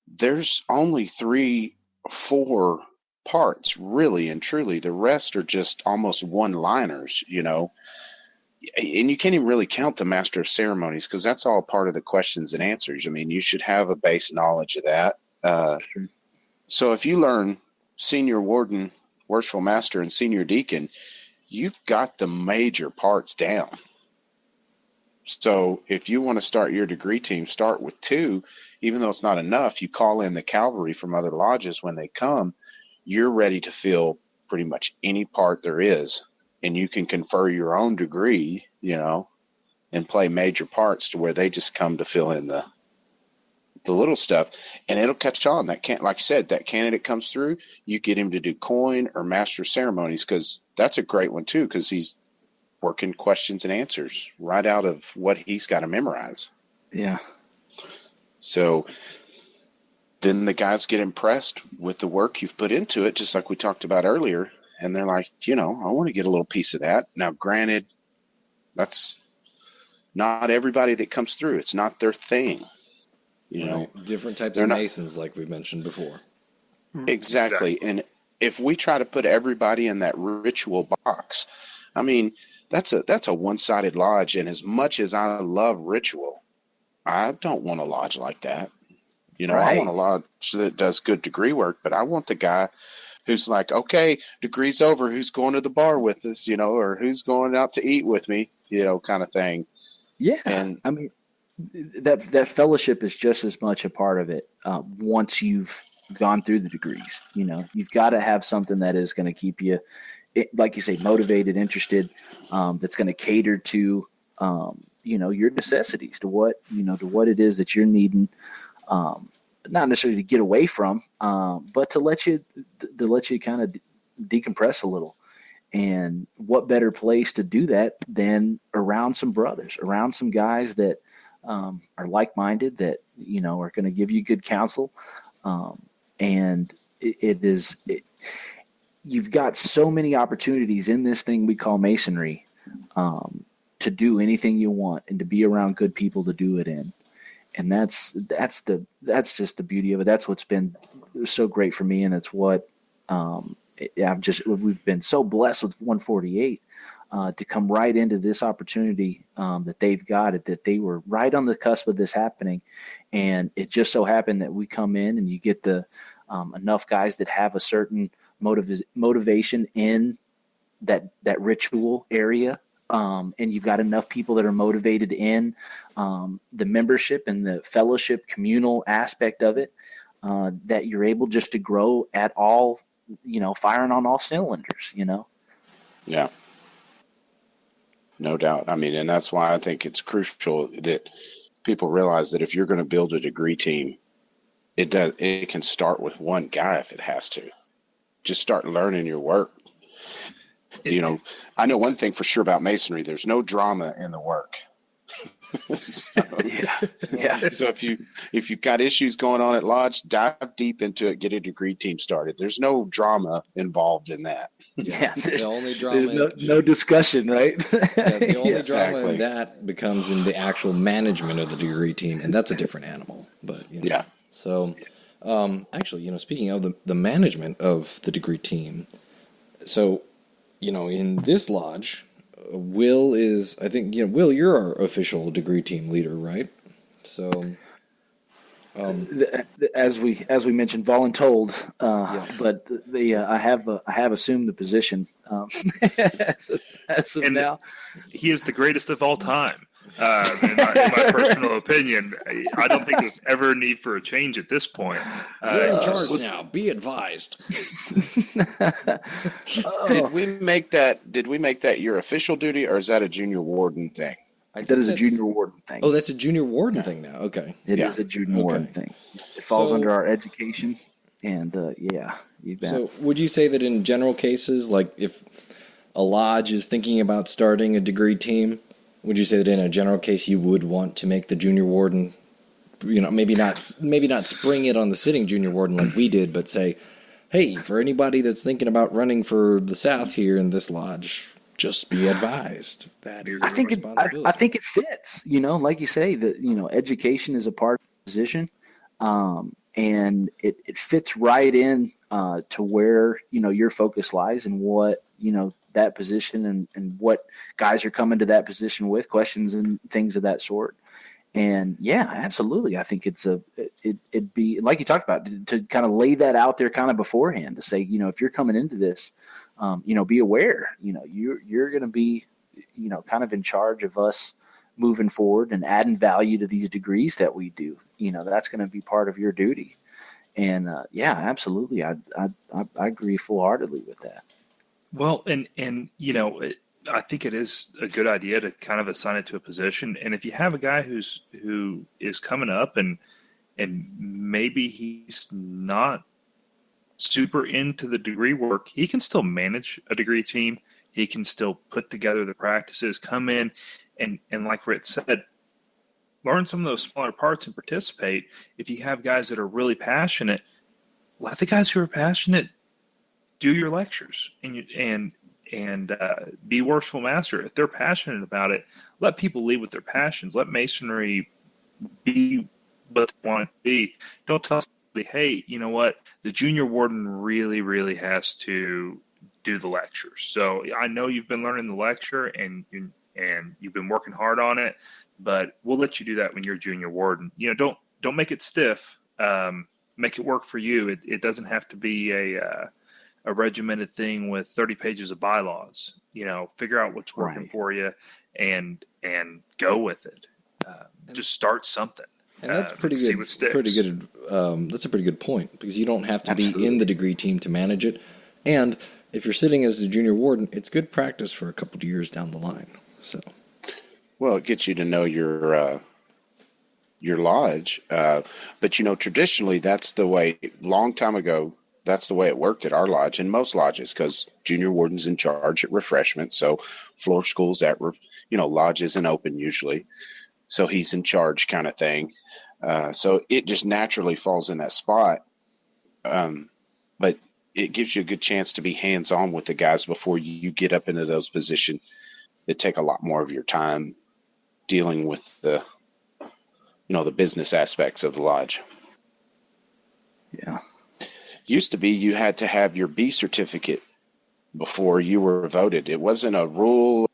[SPEAKER 1] there's only 3, 4 parts, really and truly. The rest are just almost one-liners, and you can't even really count the Master of Ceremonies, because that's all part of the questions and answers. You should have a base knowledge of that.
[SPEAKER 4] Sure.
[SPEAKER 1] So if you learn Senior Warden, Worshipful Master, and Senior Deacon, you've got the major parts down. So if you want to start your degree team, start with 2. Even though it's not enough, you call in the cavalry from other lodges. When they come, you're ready to fill pretty much any part there is, and you can confer your own degree, and play major parts to where they just come to fill in the little stuff, and it'll catch on. Like I said, that candidate comes through, you get him to do coin or Master of Ceremonies, because that's a great one too, because he's working questions and answers right out of what he's got to memorize.
[SPEAKER 4] Yeah.
[SPEAKER 1] So then the guys get impressed with the work you've put into it, just like we talked about earlier, and they're like, I want to get a little piece of that. Now, granted, that's not everybody that comes through. It's not their thing.
[SPEAKER 3] Different types of Masons, like we mentioned before.
[SPEAKER 1] Exactly. And if we try to put everybody in that ritual box, that's a one-sided lodge. And as much as I love ritual, I don't want a lodge like that. Right. I want a lodge that does good degree work, but I want the guy who's like, okay, degree's over, who's going to the bar with us, or who's going out to eat with me, kind of thing.
[SPEAKER 4] Yeah. And that fellowship is just as much a part of it. Once you've gone through the degrees, you've got to have something that is going to keep you like you say, motivated, interested, that's going to cater to, your necessities, to what it is that you're needing, not necessarily to get away from, but to let you kind of decompress a little. And what better place to do that than around some brothers, around some guys that are like-minded, that, are going to give you good counsel. And you've got so many opportunities in this thing we call masonry, to do anything you want and to be around good people to do it in. And that's just the beauty of it. That's what's been so great for me. And it's what, we've been so blessed with 148, to come right into this opportunity, that they've got it, that they were right on the cusp of this happening. And it just so happened that we come in and you get the, enough guys that have a certain motivation in that ritual area. And you've got enough people that are motivated in, the membership and the fellowship communal aspect of it, that you're able just to grow at all, firing on all cylinders,
[SPEAKER 1] Yeah. No doubt. I mean, and that's why I think it's crucial that people realize that if you're going to build a degree team, it can start with one guy if it has to. Just start learning your work. I know one thing for sure about masonry: there's no drama in the work.
[SPEAKER 4] Yeah.
[SPEAKER 1] So if you've got issues going on at lodge, dive deep into it. Get a degree team started. There's no drama involved in that.
[SPEAKER 4] Yeah,
[SPEAKER 3] the only drama,
[SPEAKER 4] there's no discussion, right?
[SPEAKER 3] the only drama in that becomes in the actual management of the degree team, and that's a different animal. But
[SPEAKER 1] yeah.
[SPEAKER 3] So, actually, speaking of the management of the degree team, so in this lodge, Will is, I think, Will, you're our official degree team leader, right? So,
[SPEAKER 4] as we mentioned, voluntold,
[SPEAKER 3] yes.
[SPEAKER 4] But I have assumed the position, as of now.
[SPEAKER 2] He is the greatest of all time. In my personal opinion, I don't think there's ever a need for a change at this point.
[SPEAKER 3] You're in charge now. Be advised.
[SPEAKER 1] Did we make that your official duty, or is that a junior warden thing?
[SPEAKER 4] That is a junior warden thing.
[SPEAKER 3] Oh, that's a junior warden thing now. Okay.
[SPEAKER 4] It is a junior warden thing. It falls under our education, and you bet.
[SPEAKER 3] So would you say that in general cases, like if a lodge is thinking about starting a degree team, would you say that in a general case you would want to make the junior warden, maybe not spring it on the sitting junior warden like we did, but say, hey, for anybody that's thinking about running for the South here in this lodge, just be advised that is responsibility.
[SPEAKER 4] I think it fits. Like you say, that education is a part of the position, and it fits right in to where your focus lies and what that position and what guys are coming to that position with, questions and things of that sort. And yeah, absolutely. I think it'd be like you talked about, to kind of lay that out there kind of beforehand, to say, if you're coming into this, be aware, you're going to be, kind of in charge of us moving forward and adding value to these degrees that we do. That's going to be part of your duty. And absolutely. I agree full-heartedly with that.
[SPEAKER 2] Well, and I think it is a good idea to kind of assign it to a position. And if you have a guy who is coming up and maybe he's not super into the degree work, he can still manage a degree team. He can still put together the practices, come in and like Rhit said, learn some of those smaller parts and participate. If you have guys that are really passionate, let the guys who are passionate do your lectures and be worshipful master. If they're passionate about it, let people lead with their passions. Let masonry be what they want it to be. Don't tell somebody, hey, you know what? The junior warden really, really has to do the lectures. So I know you've been learning the lecture and you've been working hard on it, but we'll let you do that when you're junior warden. Don't make it stiff. Make it work for you. It doesn't have to be a regimented thing with 30 pages of bylaws. Figure out what's working for you and go with it. Just start something.
[SPEAKER 3] And that's pretty good. That's a pretty good point, because you don't have to be in the degree team to manage it. And if you're sitting as the junior warden, it's good practice for a couple of years down the line. So,
[SPEAKER 1] well, it gets you to know your lodge. But traditionally, that's the way. Long time ago, that's the way it worked at our lodge and most lodges, because junior warden's in charge at refreshment. So floor school's at lodge isn't open usually, so he's in charge kind of thing. So it just naturally falls in that spot. But it gives you a good chance to be hands-on with the guys before you get up into those positions that take a lot more of your time dealing with the business aspects of the lodge.
[SPEAKER 4] Yeah.
[SPEAKER 1] Used to be you had to have your B certificate before you were voted. It wasn't a rule.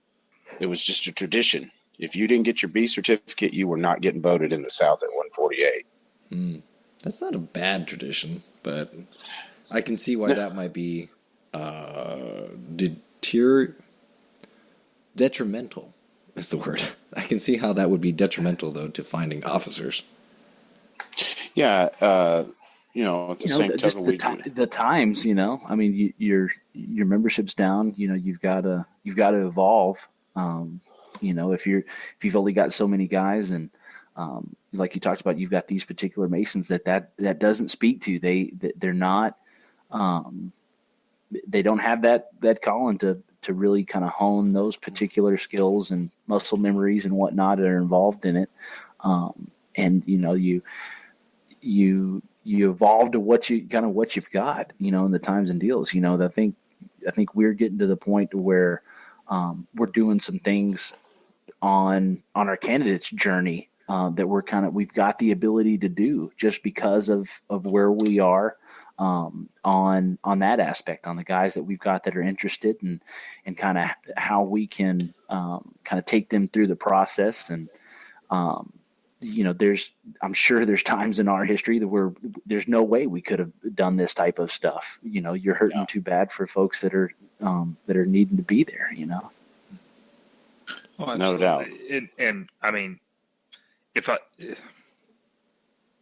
[SPEAKER 1] It was just a tradition. If you didn't get your B certificate, you were not getting voted in the South at 148.
[SPEAKER 3] That's not a bad tradition, but I can see why that might be detrimental is the word. I can see how that would be detrimental, though, to finding officers.
[SPEAKER 1] Yeah, at the same
[SPEAKER 4] time, the times. I mean, your membership's down. You've got to evolve. If you've only got so many guys, and like you talked about, you've got these particular Masons that doesn't speak to. They're not. They don't have that calling to really kind of hone those particular skills and muscle memories and whatnot that are involved in it. And you evolve to what you've got, in the times and deals. I think we're getting to the point where we're doing some things on our candidates journey that we've got the ability to do just because of where we are on that aspect, on the guys that we've got that are interested, and kind of how we can kind of take them through the process. And I'm sure there's times in our history that there's no way we could have done this type of stuff. You're hurting too bad for folks that are needing to be there.
[SPEAKER 2] Well,
[SPEAKER 1] no doubt.
[SPEAKER 2] And I mean,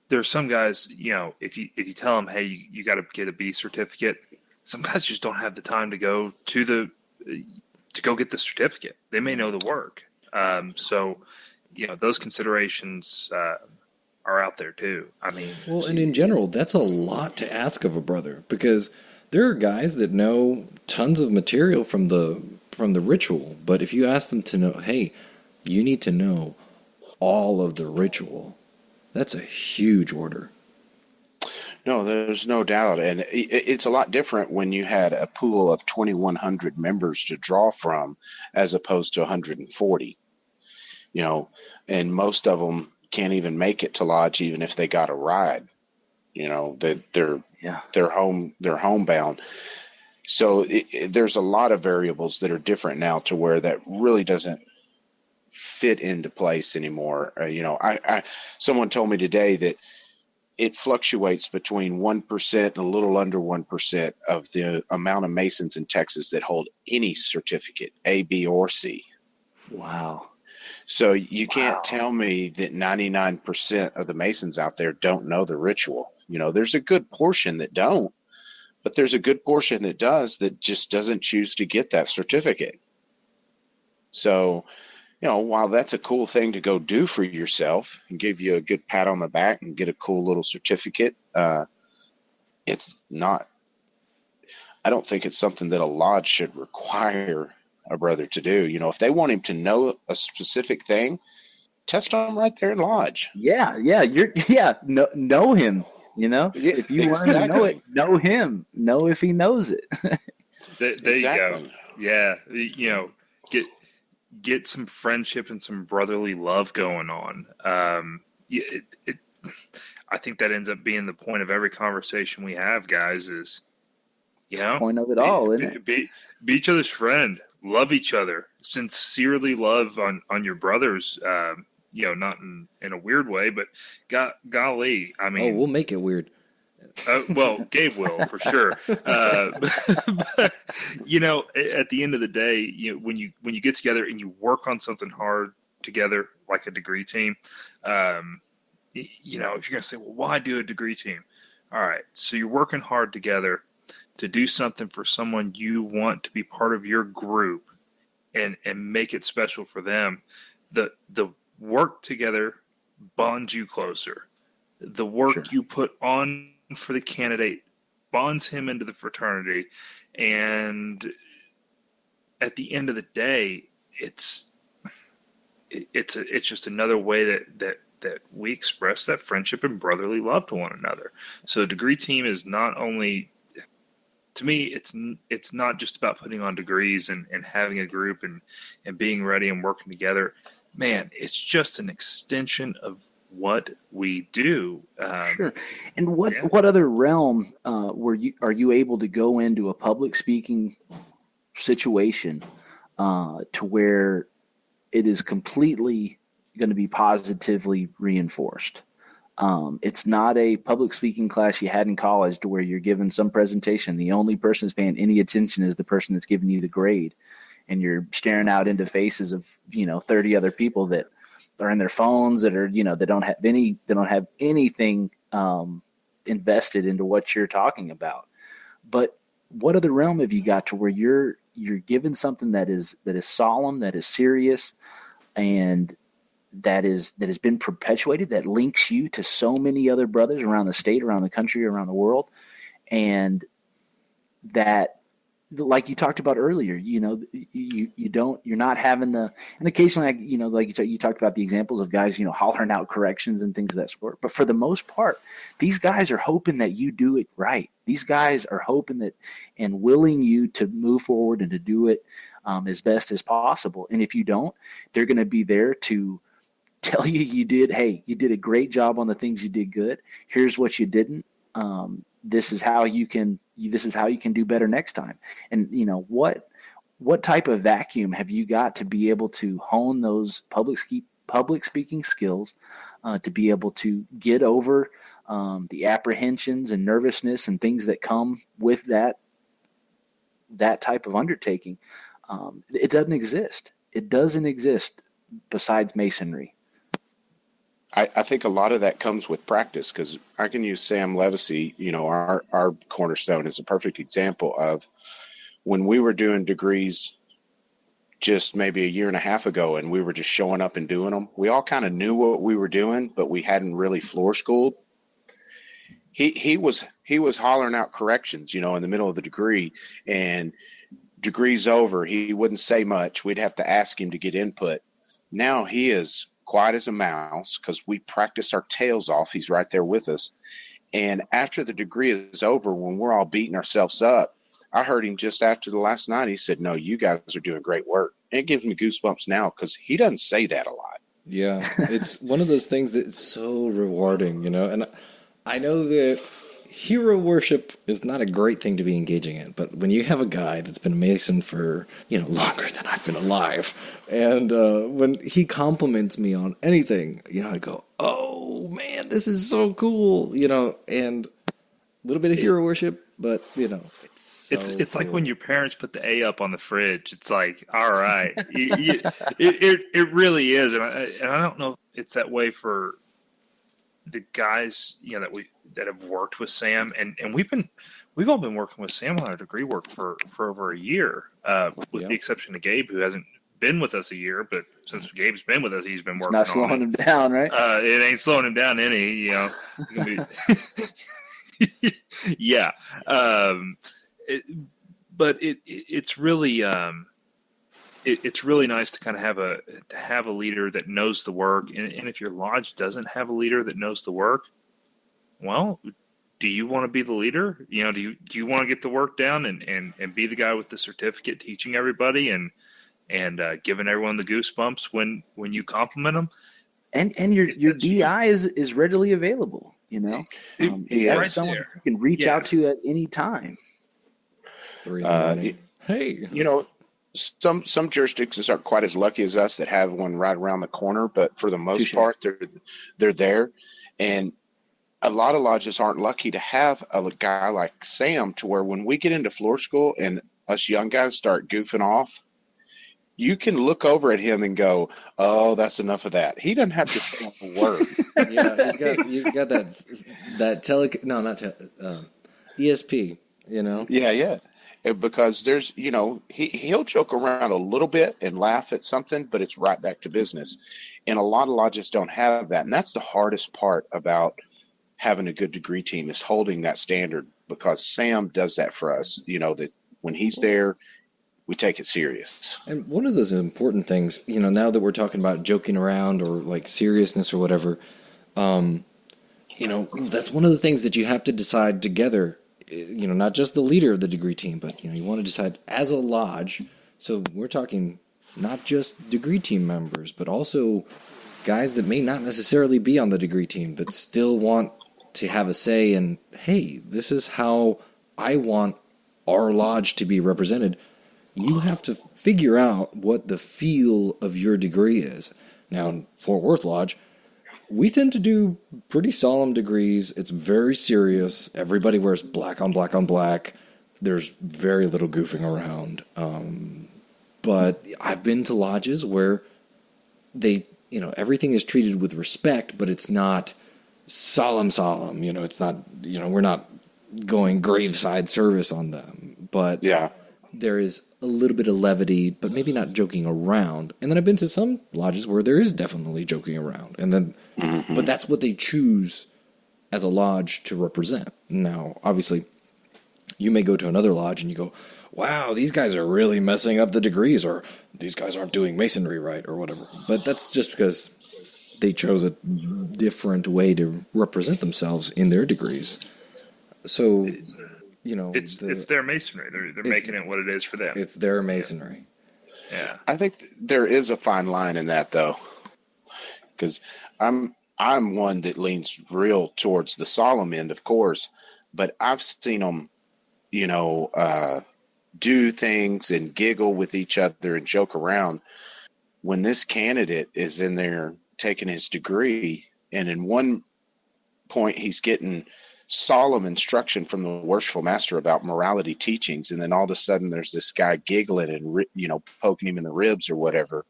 [SPEAKER 2] there's some guys, if you tell them, hey, you got to get a B certificate, some guys just don't have the time to go to go get the certificate. They may know the work. So those considerations are out there too. I mean,
[SPEAKER 3] well, and in general, that's a lot to ask of a brother, because there are guys that know tons of material from the ritual, but if you ask them to know, hey, you need to know all of the ritual, that's a huge order.
[SPEAKER 1] No, there's no doubt. And it's a lot different when you had a pool of 2,100 members to draw from as opposed to 140. And most of them can't even make it to lodge, even if they got a ride. They're homebound. So there's a lot of variables that are different now to where that really doesn't fit into place anymore. Someone told me today that it fluctuates between 1% and a little under 1% of the amount of Masons in Texas that hold any certificate, A, B, or C.
[SPEAKER 4] Wow.
[SPEAKER 1] So you can't tell me that 99% of the Masons out there don't know the ritual. There's a good portion that don't, but there's a good portion that does, that just doesn't choose to get that certificate. So, while that's a cool thing to go do for yourself and give you a good pat on the back and get a cool little certificate, it's not, I don't think it's something that a lodge should require a brother to do. If they want him to know a specific thing, test him right there in lodge.
[SPEAKER 4] Yeah. Know him. If you want to know it, know him. Know if he knows it.
[SPEAKER 2] There exactly. You go. Yeah. Get some friendship and some brotherly love going on. I think that ends up being the point of every conversation we have, guys, is,
[SPEAKER 4] the point of it all, isn't it?
[SPEAKER 2] Be each other's friend. Love each other. Sincerely love on your brothers, not in a weird way, but golly, I mean.
[SPEAKER 3] Oh, we'll make it weird.
[SPEAKER 2] Well, Gabe will for sure. But, at the end of the day, when you get together and you work on something hard together, like a degree team, if you're going to say, well, why do a degree team? All right. So you're working hard together. to do something for someone you want to be part of your group and make it special for them, the work together bonds you closer. The work you put on for the candidate bonds him into the fraternity. And at the end of the day, it's just another way that we express that friendship and brotherly love to one another. So the degree team is not only, to me, it's not just about putting on degrees and having a group and being ready and working together. Man, it's just an extension of what we do.
[SPEAKER 4] Sure. And what other realm are you able to go into a public speaking situation to where it is completely going to be positively reinforced? It's not a public speaking class you had in college to where you're given some presentation. The only person that's paying any attention is the person that's giving you the grade, and you're staring out into faces of 30 other people that are in their phones that are they don't have anything invested into what you're talking about. But what other realm have you got to where you're given something that is solemn, that is serious, and that has been perpetuated, that links you to so many other brothers around the state, around the country, around the world, and that, like you talked about earlier, you're not having and occasionally, like you said, you talked about the examples of guys, hollering out corrections and things of that sort. But for the most part, these guys are hoping that you do it right. These guys are hoping that and willing you to move forward and to do it as best as possible. And if you don't, they're going to be there to tell you did a great job on the things you did good. Here's what you didn't. This is how you can do better next time. And what type of vacuum have you got to be able to hone those public speaking skills, to be able to get over the apprehensions and nervousness and things that come with that type of undertaking? It doesn't exist. It doesn't exist besides masonry.
[SPEAKER 1] I think a lot of that comes with practice, because I can use Sam Levacy, our cornerstone, is a perfect example of when we were doing degrees just maybe a year and a half ago, and we were just showing up and doing them. We all kind of knew what we were doing, but we hadn't really floor schooled. He was hollering out corrections, in the middle of the degree, and degree's over. He wouldn't say much. We'd have to ask him to get input. Now he is quiet as a mouse because we practice our tails off. He's right there with us. And after the degree is over, when we're all beating ourselves up, I heard him just after the last night. He said, "No, you guys are doing great work." And it gives me goosebumps now because he doesn't say that a lot.
[SPEAKER 3] Yeah, it's one of those things that's so rewarding, And I know that hero worship is not a great thing to be engaging in, but when you have a guy that's been a Mason for, longer than I've been alive, and when he compliments me on anything, I go, "Oh man, this is so cool," and a little bit of hero worship, but
[SPEAKER 2] it's like when your parents put the A up on the fridge. It's like, all right, it really is, and I don't know if it's that way for the guys that have worked with Sam, and we've all been working with Sam on our degree work for over a year, with the exception of Gabe, who hasn't been with us a year, but since Gabe's been with us, he's been working.
[SPEAKER 4] It's not slowing him down, right?
[SPEAKER 2] It ain't slowing him down any. Yeah, but it's really it's really nice to kind of have a leader that knows the work, and if your lodge doesn't have a leader that knows the work, well, do you want to be the leader? Do you want to get the work down and be the guy with the certificate teaching everybody and giving everyone the goosebumps when you compliment them?
[SPEAKER 4] And your DI is readily available. That's someone you can reach out to at any time.
[SPEAKER 3] 3 a.m. Hey,
[SPEAKER 1] some jurisdictions aren't quite as lucky as us that have one right around the corner, but for the most part, they're there. And a lot of lodges aren't lucky to have a guy like Sam, to where when we get into floor school and us young guys start goofing off, you can look over at him and go, "Oh, that's enough of that." He doesn't have to say a word.
[SPEAKER 3] Yeah, you've got that ESP.
[SPEAKER 1] Yeah. Because there's, he'll joke around a little bit and laugh at something, but it's right back to business. And a lot of lodges don't have that. And that's the hardest part about having a good degree team, is holding that standard, because Sam does that for us, that when he's there, we take it serious.
[SPEAKER 3] And one of those important things, now that we're talking about joking around or like seriousness or whatever, that's one of the things that you have to decide together, not just the leader of the degree team, but, you want to decide as a lodge. So we're talking not just degree team members, but also guys that may not necessarily be on the degree team that still want to have a say in, hey, this is how I want our lodge to be represented. You have to figure out what the feel of your degree is. Now, in Fort Worth Lodge, we tend to do pretty solemn degrees. It's very serious. Everybody wears black on black on black. There's very little goofing around. But I've been to lodges where they, everything is treated with respect, but it's not solemn. It's not, we're not going graveside service on them. But yeah, there is a little bit of levity, but maybe not joking around. And then I've been to some lodges where there is definitely joking around. And then, but that's what they choose as a lodge to represent. Now, obviously, you may go to another lodge and you go, wow, these guys are really messing up the degrees, or these guys aren't doing masonry right, or whatever. But that's just because they chose a different way to represent themselves in their degrees. So,
[SPEAKER 2] it's their masonry. They're making it what it is for them.
[SPEAKER 3] It's their masonry.
[SPEAKER 2] Yeah.
[SPEAKER 1] I think there is a fine line in that, though, because I'm one that leans real towards the solemn end, of course, but I've seen them, do things and giggle with each other and joke around when this candidate is in there taking his degree, and in one point he's getting solemn instruction from the worshipful master about morality teachings, and then all of a sudden there's this guy giggling and poking him in the ribs or whatever.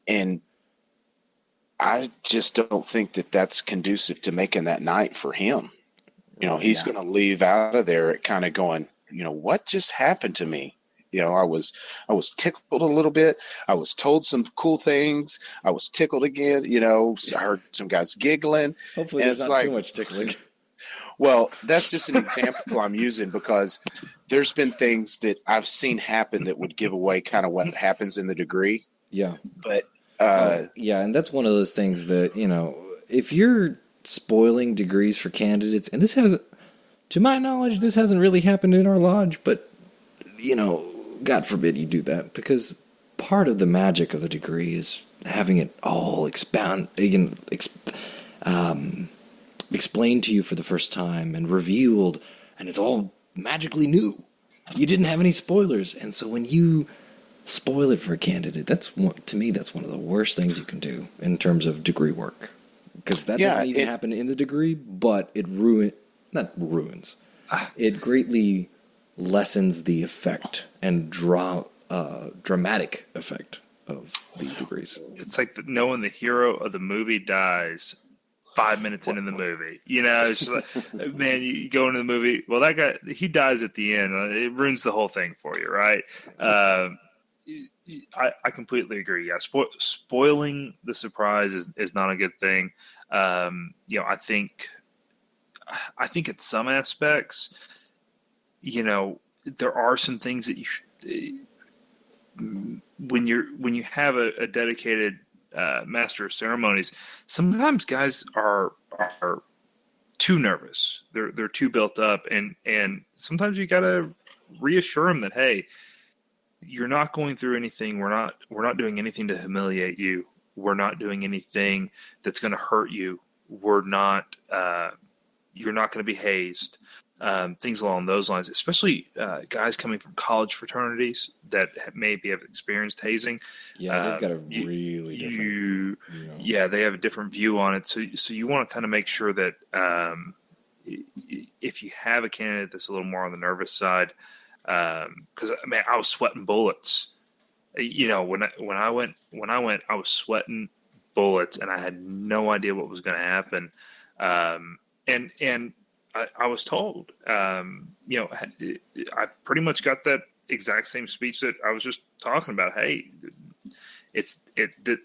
[SPEAKER 1] And I just don't think that that's conducive to making that night for him. He's going to leave out of there kind of going, what just happened to me? I was tickled a little bit. I was told some cool things. I was tickled again. I heard some guys giggling.
[SPEAKER 3] Hopefully there's not too much tickling.
[SPEAKER 1] Well, that's just an example I'm using, because there's been things that I've seen happen that would give away kind of what happens in the degree.
[SPEAKER 3] Yeah.
[SPEAKER 1] But
[SPEAKER 3] and that's one of those things that, if you're spoiling degrees for candidates, and this has, to my knowledge, this hasn't really happened in our lodge, but, God forbid you do that, because part of the magic of the degree is having it all explained to you for the first time and revealed, and it's all magically new. You didn't have any spoilers, and so when you spoil it for a candidate, to me that's one of the worst things you can do in terms of degree work, because that doesn't even happen in the degree, but it it greatly lessens the effect and dramatic effect of the degrees.
[SPEAKER 2] It's like knowing the hero of the movie dies 5 minutes into the movie. It's just like, man, you go into the movie, well, that guy, he dies at the end. It ruins the whole thing for you, right? I completely agree. Yeah, spoiling the surprise is not a good thing. I think in some aspects, there are some things that when you have a dedicated master of ceremonies, sometimes guys are too nervous. They're too built up, and sometimes you gotta reassure them that, hey, you're not going through anything. We're not doing anything to humiliate you. We're not doing anything that's going to hurt you. You're not going to be hazed. Things along those lines, especially guys coming from college fraternities that maybe have experienced hazing.
[SPEAKER 3] Yeah, they've got a really different.
[SPEAKER 2] Yeah, they have a different view on it. So you want to kind of make sure that if you have a candidate that's a little more on the nervous side, because I was sweating bullets. When I went, I was sweating bullets, and I had no idea what was going to happen. And I was told. You know, I pretty much got that exact same speech that I was just talking about. Hey,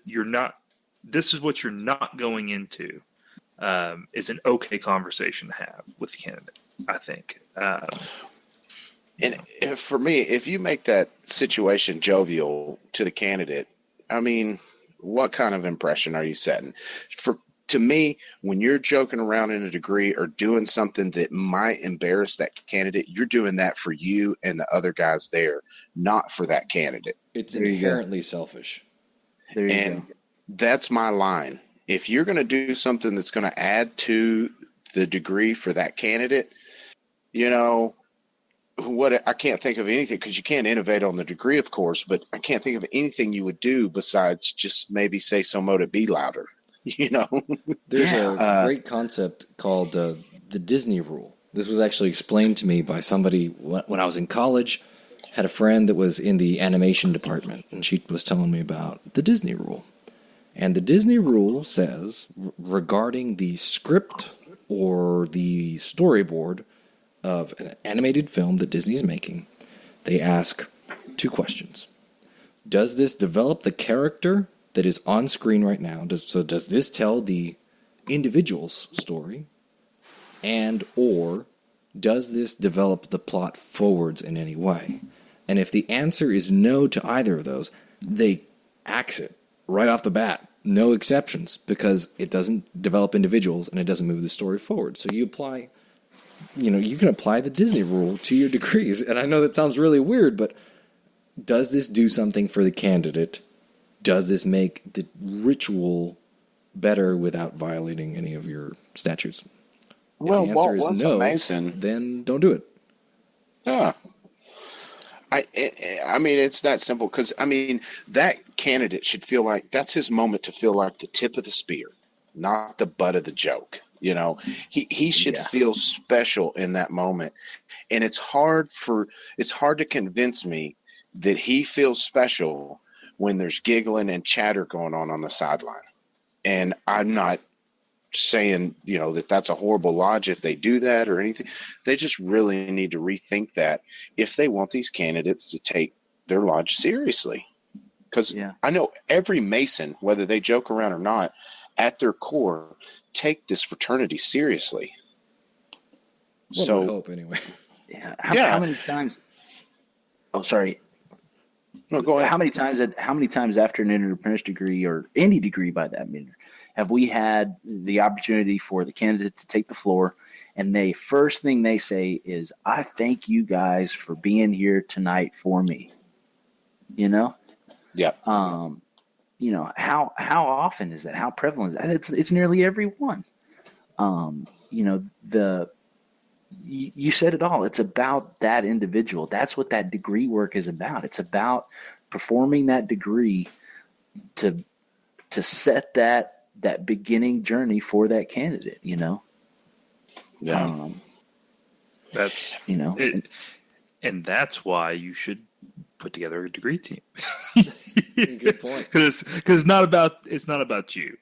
[SPEAKER 2] you're not. This is what you're not going into. Is an okay conversation to have with the candidate, I think.
[SPEAKER 1] And for me, if you make that situation jovial to the candidate, I mean, what kind of impression are you setting? To me, when you're joking around in a degree or doing something that might embarrass that candidate, you're doing that for you and the other guys there, not for that candidate.
[SPEAKER 3] It's inherently selfish.
[SPEAKER 4] There you go.
[SPEAKER 1] That's my line. If you're going to do something that's going to add to the degree for that candidate, you know, I can't think of anything, because you can't innovate on the degree, of course, but I can't think of anything you would do besides just maybe say so moto be louder. You know,
[SPEAKER 3] there's a great concept called the Disney rule. This was actually explained to me by somebody when I was in college. Had a friend that was in the animation department, and she was telling me about the Disney rule. And the Disney rule says, regarding the script or the storyboard of an animated film that Disney's making, they ask 2 questions. Does this develop the character that is on screen right now? Does this tell the individual's story? And or does this develop the plot forwards in any way? And if the answer is no to either of those, they axe it right off the bat. No exceptions, because it doesn't develop individuals and it doesn't move the story forward. So you apply, you can apply the Disney rule to your degrees. And I know that sounds really weird, but does this do something for the candidate? Does this make the ritual better without violating any of your statutes? If the answer is no, then don't do it.
[SPEAKER 1] Yeah. I mean, it's that simple, because, I mean, that candidate should feel like that's his moment to feel like the tip of the spear, not the butt of the joke. You know, he should feel special in that moment. And it's hard to convince me that he feels special when there's giggling and chatter going on the sideline. And I'm not saying, that that's a horrible lodge if they do that or anything. They just really need to rethink that if they want these candidates to take their lodge seriously. Because I know every Mason, whether they joke around or not, at their core, take this fraternity seriously.
[SPEAKER 3] Well, so I hope anyway.
[SPEAKER 4] Yeah. How many times? Oh, sorry.
[SPEAKER 1] No, go ahead.
[SPEAKER 4] How many times after an enterprise degree, or any degree by that measure, have we had the opportunity for the candidate to take the floor, and the first thing they say is, "I thank you guys for being here tonight for me."
[SPEAKER 1] Yeah.
[SPEAKER 4] How often is that? How prevalent is that? It's nearly every one. You said it all. It's about that individual. That's what that degree work is about. It's about performing that degree to set that beginning journey for that candidate,
[SPEAKER 1] Yeah.
[SPEAKER 2] That's, and that's why you should put together a degree team.
[SPEAKER 3] Good point.
[SPEAKER 2] Because it's not about you,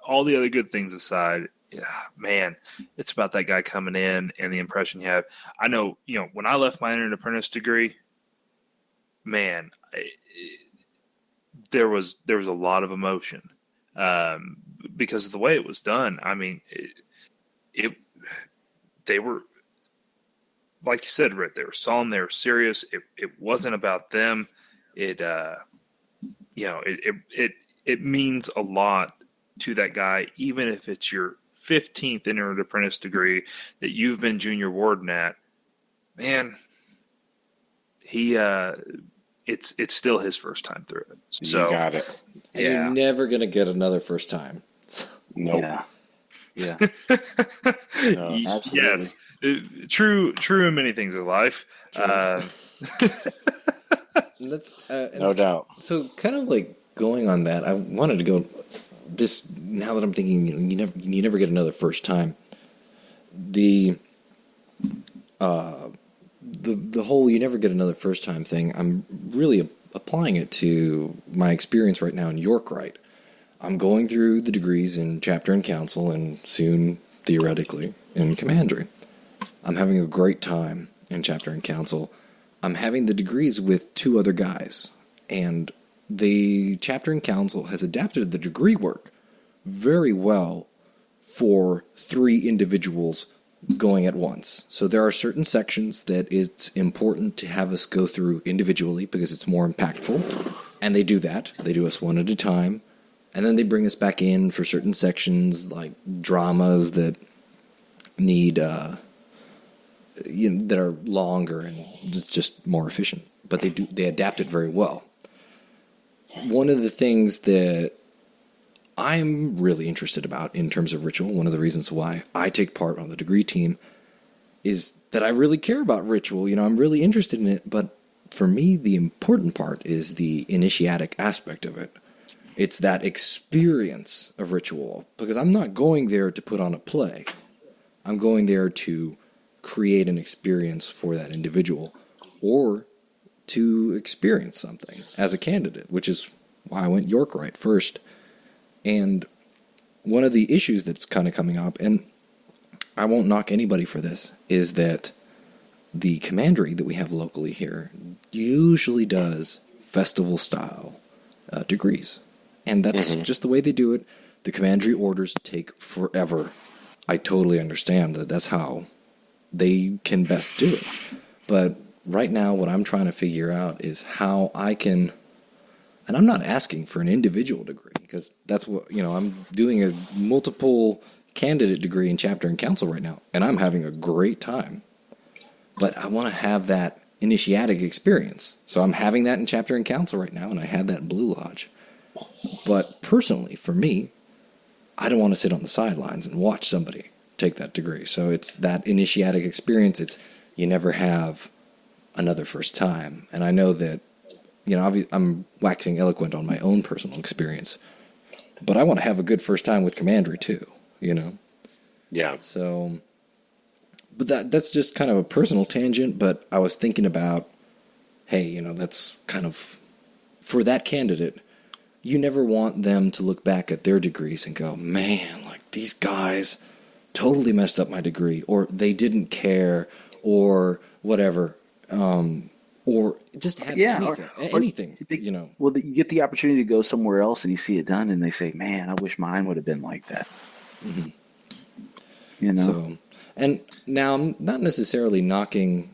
[SPEAKER 2] all the other good things aside. Yeah, man, it's about that guy coming in and the impression you have. I know, when I left my entered apprentice degree, man, there was a lot of emotion because of the way it was done. I mean, they were, like you said, Rhit, they were solemn, they were serious. It wasn't about them. It means a lot to that guy, even if it's your 15th entered apprentice degree that you've been junior warden at. Man, it's still his first time through it. So
[SPEAKER 1] you got it.
[SPEAKER 3] And you're never gonna get another first time.
[SPEAKER 1] Nope.
[SPEAKER 4] Yeah.
[SPEAKER 1] No,
[SPEAKER 2] yes. True in many things in life.
[SPEAKER 3] That's
[SPEAKER 1] no doubt.
[SPEAKER 3] So kind of like going on that, I wanted to go this, now that I'm thinking, you never get another first time. The whole you never get another first time thing, I'm really applying it to my experience right now in York. Right, I'm going through the degrees in chapter and council, and soon theoretically, in Commandery. I'm having a great time in Chapter and Council. I'm having the degrees with 2 other guys, and the Chapter and Council has adapted the degree work very well for 3 individuals going at once. So there are certain sections that it's important to have us go through individually because it's more impactful, and they do that. They do us one at a time, and then they bring us back in for certain sections like dramas that need that are longer and it's just more efficient. But they adapt it very well. One of the things that I'm really interested about in terms of ritual, one of the reasons why I take part on the degree team, is that I really care about ritual. I'm really interested in it, but for me, the important part is the initiatic aspect of it. It's that experience of ritual, because I'm not going there to put on a play. I'm going there to create an experience for that individual, or to experience something as a candidate, which is why I went York Rite first. And one of the issues that's kind of coming up, and I won't knock anybody for this, is that the commandery that we have locally here usually does festival-style degrees. And that's just the way they do it. The commandery orders take forever. I totally understand that that's how they can best do it. But right now, what I'm trying to figure out is how I can... And I'm not asking for an individual degree, because that's what, I'm doing a multiple candidate degree in Chapter and Council right now, and I'm having a great time. But I want to have that initiatic experience. So I'm having that in Chapter and Council right now, and I had that in Blue Lodge. But personally, for me, I don't want to sit on the sidelines and watch somebody take that degree. So it's that initiatic experience. It's, you never have another first time. And I know that, I'm waxing eloquent on my own personal experience, but I want to have a good first time with Commandery too,
[SPEAKER 1] Yeah.
[SPEAKER 3] So, but that's just kind of a personal tangent, but I was thinking about, hey, that's kind of, for that candidate, you never want them to look back at their degrees and go, man, like these guys totally messed up my degree, or they didn't care, or whatever. Or just have anything.
[SPEAKER 4] Well, you get the opportunity to go somewhere else and you see it done, and they say, "Man, I wish mine would have been like that."
[SPEAKER 3] Mm-hmm. So, and now I'm not necessarily knocking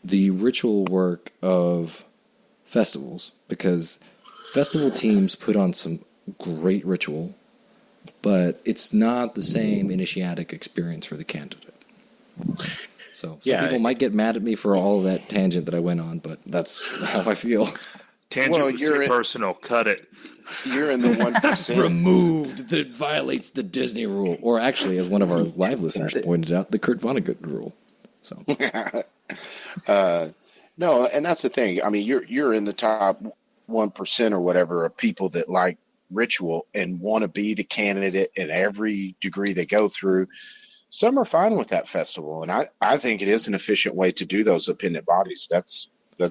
[SPEAKER 3] the ritual work of festivals, because festival teams put on some great ritual, but it's not the same initiatic experience for the candidate. So some people might get mad at me for all of that tangent that I went on, but that's how I feel.
[SPEAKER 2] Tangent was too personal. Cut it.
[SPEAKER 1] You're in the 1%.
[SPEAKER 3] Removed. That violates the Disney rule. Or actually, as one of our live listeners pointed out, the Kurt Vonnegut rule. So,
[SPEAKER 1] no, and that's the thing. I mean, you're in the top 1% or whatever of people that like ritual and want to be the candidate in every degree they go through. Some are fine with that festival, and I think it is an efficient way to do those appendant bodies. That's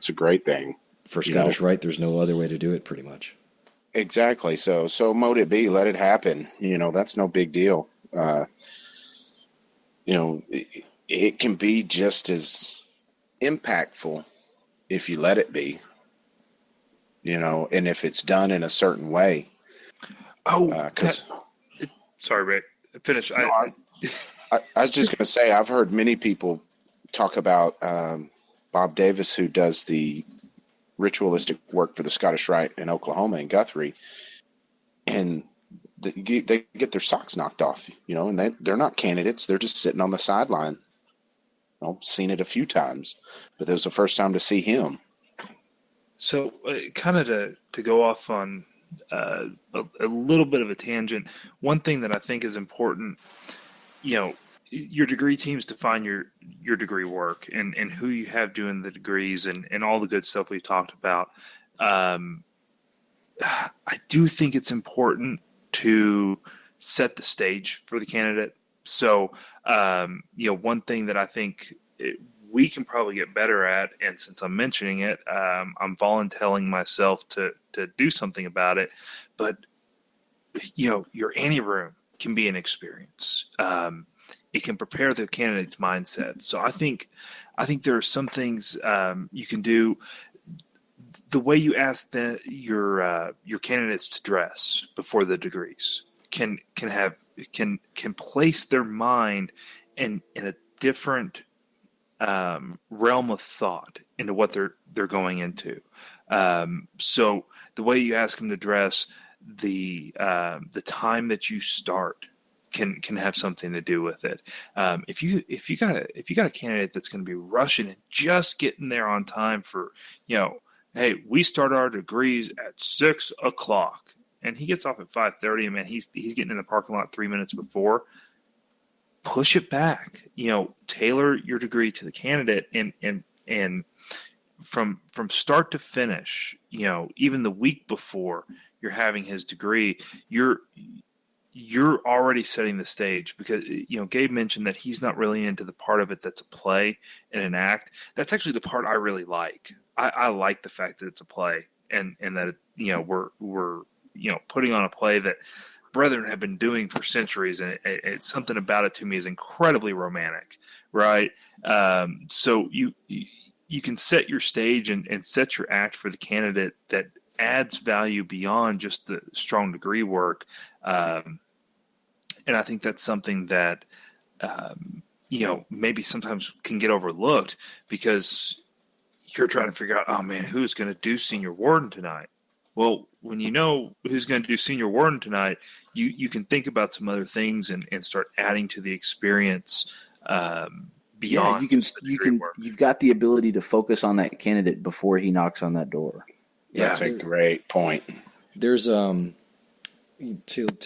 [SPEAKER 1] a great thing.
[SPEAKER 3] For Scottish Rite, there's no other way to do it, pretty much.
[SPEAKER 1] Exactly. So mote it be. Let it happen. That's no big deal. It can be just as impactful if you let it be. And if it's done in a certain way.
[SPEAKER 2] Sorry, Rick. Finish.
[SPEAKER 1] I was just going to say, I've heard many people talk about Bob Davis, who does the ritualistic work for the Scottish Rite in Oklahoma and Guthrie, and they get their socks knocked off, and they're not candidates. They're just sitting on the sideline. I've seen it a few times, but it was the first time to see him.
[SPEAKER 2] So kind of to go off on a little bit of a tangent, one thing that I think is important, your degree teams define your degree work and who you have doing the degrees and all the good stuff we've talked about. I do think it's important to set the stage for the candidate. So, one thing that I think we can probably get better at, and since I'm mentioning it, I'm volunteering myself to do something about it. But, your ante room can be an experience. it can prepare the candidate's mindset. So I think there are some things you can do. The way you ask your candidates to dress before the degrees can place their mind in a different realm of thought into what they're going into. So the way you ask them to dress, the time that you start can have something to do with it. If you got a candidate that's going to be rushing and just getting there on time for, hey, we start our degrees at 6:00, and he gets off at 5:30, and man, he's getting in the parking lot 3 minutes before. Push it back. Tailor your degree to the candidate, and from start to finish. Even the week before you're having his degree, you're already setting the stage, because Gabe mentioned that he's not really into the part of it that's a play and an act. That's actually the part I really like. I like the fact that it's a play, and that we're putting on a play that brethren have been doing for centuries, and it's something about it to me is incredibly romantic, right? So you can set your stage and set your act for the candidate that adds value beyond just the strong degree work, and I think that's something that maybe sometimes can get overlooked, because you're trying to figure out, oh man, who's going to do senior warden tonight? Well, when you know who's going to do senior warden tonight, you can think about some other things and start adding to the experience beyond.
[SPEAKER 5] You've got the ability to focus on that candidate before he knocks on that door.
[SPEAKER 1] That's a great point.
[SPEAKER 3] There's to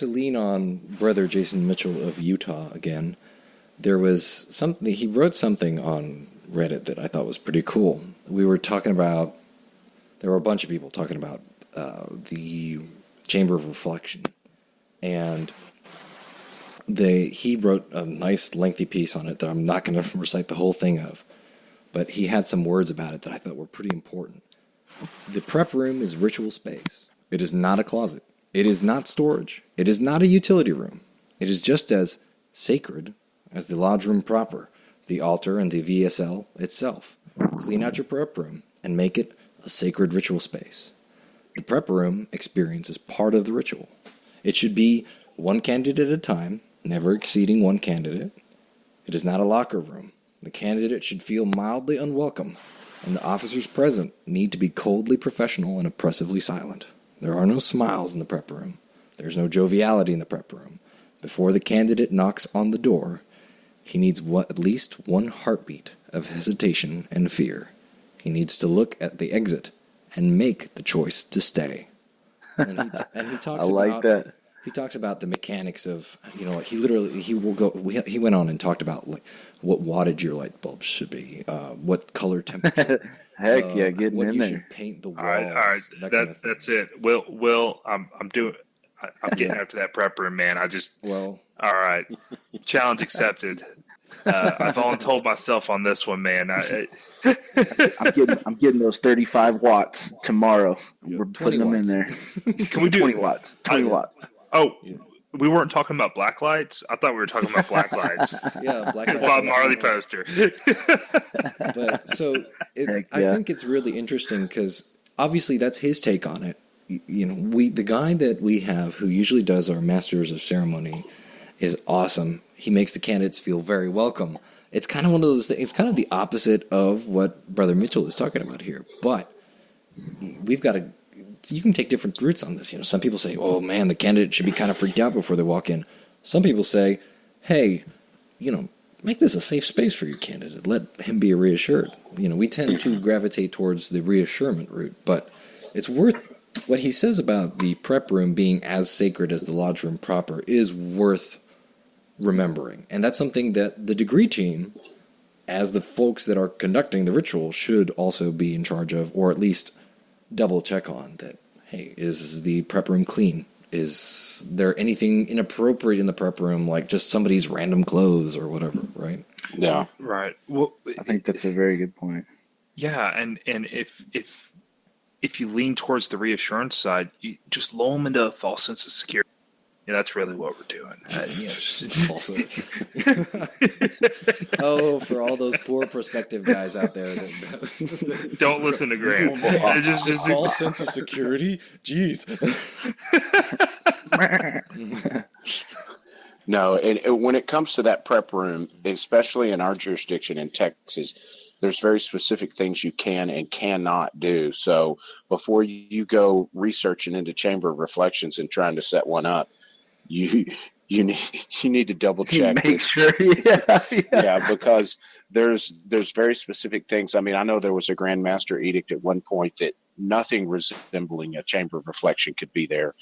[SPEAKER 3] lean on Brother Jason Mitchell of Utah again. There was something he wrote something on Reddit that I thought was pretty cool. We were talking about. There were a bunch of people talking about the Chamber of Reflection, and he wrote a nice lengthy piece on it that I'm not going to recite the whole thing of, but he had some words about it that I thought were pretty important. The prep room is ritual space. It is not a closet. It is not storage. It is not a utility room. It is just as sacred as the lodge room proper, the altar, and the VSL itself. Clean out your prep room and make it a sacred ritual space. The prep room experience is part of the ritual. It should be one candidate at a time, never exceeding one candidate. It is not a locker room. The candidate should feel mildly unwelcome, and the officers present need to be coldly professional and oppressively silent. There are no smiles in the prep room. There is no joviality in the prep room. Before the candidate knocks on the door, he needs at least one heartbeat of hesitation and fear. He needs to look at the exit and make the choice to stay. And he talks that. He talks about the mechanics of, he went on and talked about like what wattage your light bulbs should be, what color temperature.
[SPEAKER 5] Heck yeah, getting
[SPEAKER 3] what
[SPEAKER 5] in
[SPEAKER 3] you
[SPEAKER 5] there.
[SPEAKER 3] should paint the walls.
[SPEAKER 2] All right. That's it. Will, I'm getting after that prep room, man. All right. Challenge accepted. I've voluntold myself on this one, man.
[SPEAKER 5] I'm getting those 35 watts tomorrow. We're putting them in there.
[SPEAKER 2] Can we do
[SPEAKER 5] 20 watts? 20 watts.
[SPEAKER 2] Oh, we weren't talking about black lights. I thought we were talking about black lights.
[SPEAKER 3] Yeah, black lights.
[SPEAKER 2] Bob Marley poster.
[SPEAKER 3] But so I think it's really interesting because obviously that's his take on it. The guy that we have who usually does our Masters of Ceremony is awesome. He makes the candidates feel very welcome. It's kind of one of those things. It's kind of the opposite of what Brother Mitchell is talking about here. But we've got to. You can take different routes on this. Some people say, "Oh man, the candidate should be kind of freaked out before they walk in." Some people say, "Hey, make this a safe space for your candidate. Let him be reassured." We tend to gravitate towards the reassurement route, but it's worth what he says about the prep room being as sacred as the lodge room proper is worth remembering. And that's something that the degree team, as the folks that are conducting the ritual, should also be in charge of, or at least double check on that. Hey, is the prep room clean? Is there anything inappropriate in the prep room, like just somebody's random clothes or whatever, right?
[SPEAKER 1] Yeah.
[SPEAKER 2] Right. Well,
[SPEAKER 5] I think that's a very good point.
[SPEAKER 2] Yeah, and if you lean towards the reassurance side, you just lull them into a false sense of security. that's really what we're doing.
[SPEAKER 3] Oh, for all those poor prospective guys out there.
[SPEAKER 2] Don't listen to Grant.
[SPEAKER 3] Just false sense of security? Jeez.
[SPEAKER 1] No, and when it comes to that prep room, especially in our jurisdiction in Texas, there's very specific things you can and cannot do. So before you go researching into chamber of reflections and trying to set one up, you need to double check.
[SPEAKER 4] Make sure,
[SPEAKER 1] yeah, because there's very specific things. I mean, I know there was a Grand Master edict at one point that nothing resembling a chamber of reflection could be there.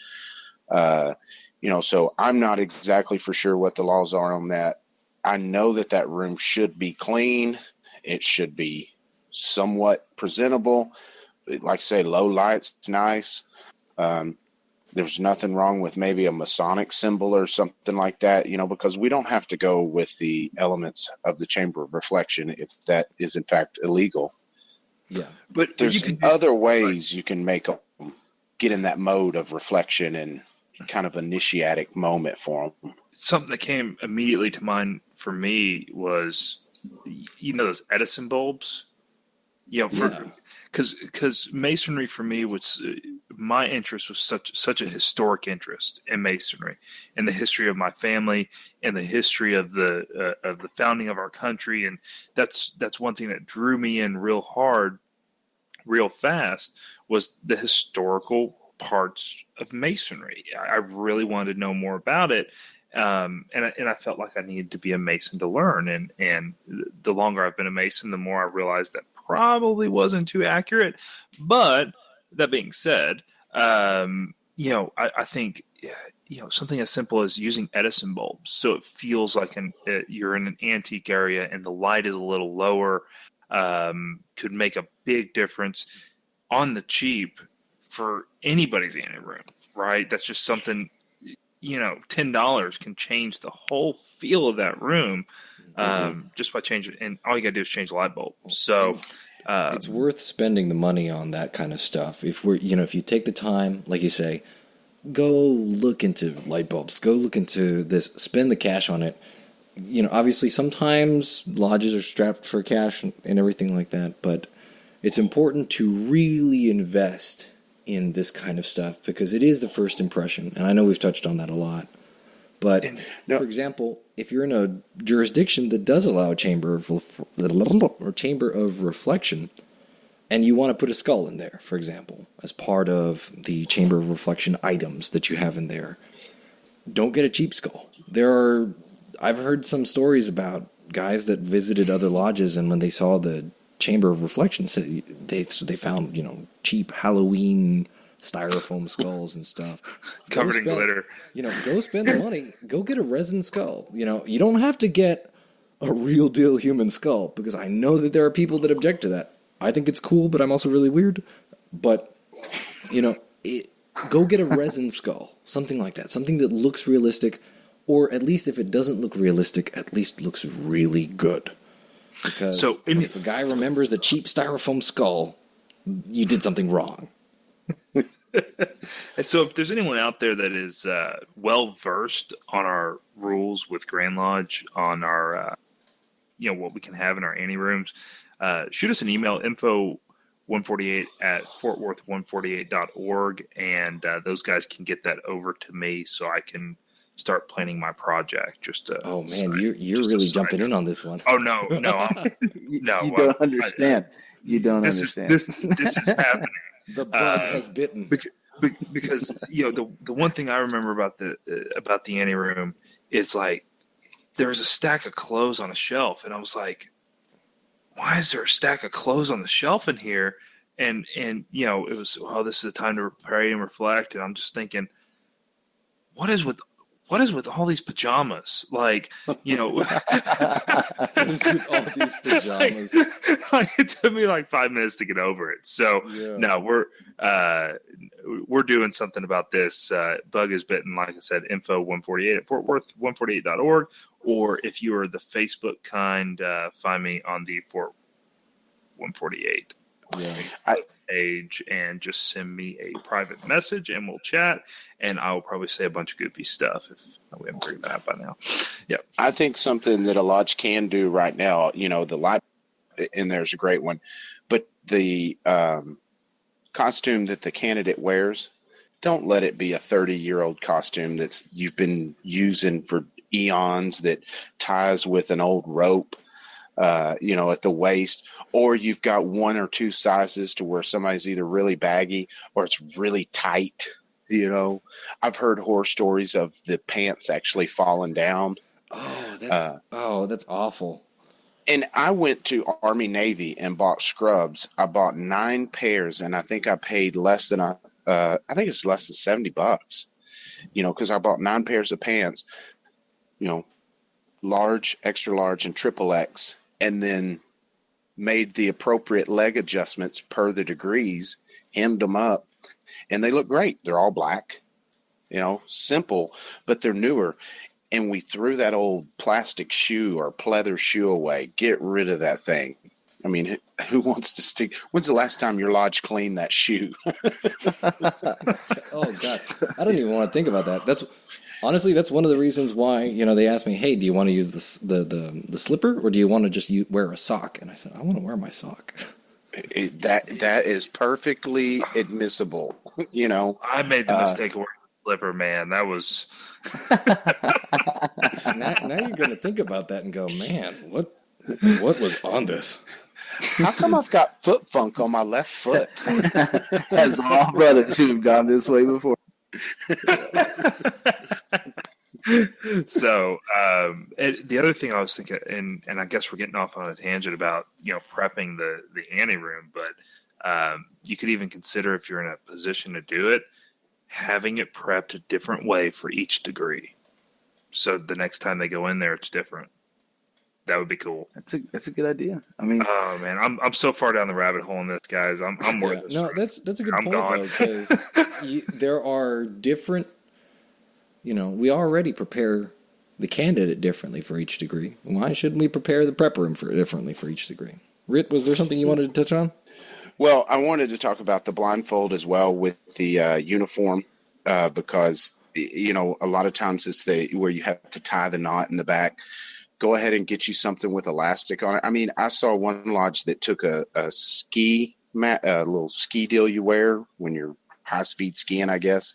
[SPEAKER 1] So I'm not exactly for sure what the laws are on that. I know that room should be clean. It should be somewhat presentable. Like I say, low light's nice. There's nothing wrong with maybe a Masonic symbol or something like that, because we don't have to go with the elements of the chamber of reflection if that is in fact illegal.
[SPEAKER 3] Yeah.
[SPEAKER 1] But there's other ways you can make them get in that mode of reflection and kind of initiatic moment for them.
[SPEAKER 2] Something that came immediately to mind for me was, those Edison bulbs, because masonry for me was, my interest was such a historic interest in masonry and the history of my family and the history of the founding of our country. And that's one thing that drew me in real hard, real fast, was the historical parts of masonry. I really wanted to know more about it. And I felt like I needed to be a Mason to learn. And the longer I've been a Mason, the more I realized that probably wasn't too accurate. But that being said, I think, something as simple as using Edison bulbs, so it feels like you're in an antique area and the light is a little lower, could make a big difference on the cheap for anybody's ante room, right? That's just something, $10 can change the whole feel of that room, just by changing. And all you got to do is change the light bulb. So
[SPEAKER 3] it's worth spending the money on that kind of stuff. If you take the time, like you say, go look into light bulbs, go look into this, spend the cash on it. Obviously sometimes lodges are strapped for cash and everything like that, but it's important to really invest in this kind of stuff because it is the first impression. And I know we've touched on that a lot. But, for example, if you're in a jurisdiction that does allow a chamber of reflection, and you want to put a skull in there, for example, as part of the chamber of reflection items that you have in there, don't get a cheap skull. I've heard some stories about guys that visited other lodges, and when they saw the chamber of reflection, they found, cheap Halloween styrofoam skulls and stuff.
[SPEAKER 2] Covered in glitter.
[SPEAKER 3] Go spend the money. Go get a resin skull. You don't have to get a real deal human skull, because I know that there are people that object to that. I think it's cool, but I'm also really weird. But, go get a resin skull. Something like that. Something that looks realistic, or at least if it doesn't look realistic, at least looks really good. Because if a guy remembers the cheap styrofoam skull, you did something wrong.
[SPEAKER 2] And so if there's anyone out there that is well-versed on our rules with Grand Lodge, on our, what we can have in our ante rooms, shoot us an email, info148@fortworth148.org, and those guys can get that over to me so I can start planning my project.
[SPEAKER 3] You're really jumping in on this one.
[SPEAKER 2] Oh no,
[SPEAKER 4] You don't understand. This
[SPEAKER 2] is happening.
[SPEAKER 3] The bug has bitten.
[SPEAKER 2] Because the one thing I remember about the ante room is, like, there was a stack of clothes on a shelf, and I was like, why is there a stack of clothes on the shelf in here? And it was, this is a time to pray and reflect, and I'm just thinking, what is with all these pajamas? Like,
[SPEAKER 3] what is with all these pajamas?
[SPEAKER 2] It took me like 5 minutes to get over it. So no, we're doing something about this. Bug is bitten. Like I said, info148@fortworth148.org, or if you are the Facebook kind, find me on the Fort 148.
[SPEAKER 3] Yeah.
[SPEAKER 2] page and just send me a private message and we'll chat. And I will probably say a bunch of goofy stuff if we haven't figured that out by now. Yeah.
[SPEAKER 1] I think something that a lodge can do right now, the light in there's a great one, but the costume that the candidate wears, don't let it be a 30-year-old costume that's you've been using for eons that ties with an old rope, at the waist, or you've got one or two sizes to where somebody's either really baggy or it's really tight. I've heard horror stories of the pants actually falling down.
[SPEAKER 3] Oh, that's awful.
[SPEAKER 1] And I went to Army Navy and bought scrubs. I bought 9 pairs, and I think I paid less than I think it's less than $70, because I bought 9 pairs of pants, large, extra large, and triple X, and then made the appropriate leg adjustments per the degrees, hemmed them up, and they look great. They're all black, simple, but they're newer. And we threw that old plastic shoe or pleather shoe away. Get rid of that thing. I mean, who wants to stick? When's the last time your lodge cleaned that shoe?
[SPEAKER 3] Oh God, I don't even want to think about that. That's one of the reasons why they asked me, "Hey, do you want to use the slipper or do you want to just wear a sock?" And I said, "I want to wear my sock."
[SPEAKER 1] That is perfectly admissible.
[SPEAKER 2] I made the mistake of wearing a slipper, man. That was.
[SPEAKER 3] now you're going to think about that and go, man, what was on this?
[SPEAKER 1] How come I've got foot funk on my left foot?
[SPEAKER 5] As all brothers should have gone this way before.
[SPEAKER 2] So the other thing I was thinking, and I guess we're getting off on a tangent about prepping the ante room, but you could even consider, if you're in a position to do it, having it prepped a different way for each degree. So the next time they go in there, it's different. That would be cool.
[SPEAKER 5] That's a good idea. I mean,
[SPEAKER 2] oh man, I'm so far down the rabbit hole in this, guys. I'm worth this.
[SPEAKER 3] No, that's a good point though, because there are different. We already prepare the candidate differently for each degree. Why shouldn't we prepare the prepper differently for each degree? Rhit, was there something you wanted to touch on?
[SPEAKER 1] Well, I wanted to talk about the blindfold as well with the uniform, because a lot of times it's where you have to tie the knot in the back. Go ahead and get you something with elastic on it. I mean, I saw one lodge that took a ski mat, a little ski deal you wear when you're high speed skiing, I guess,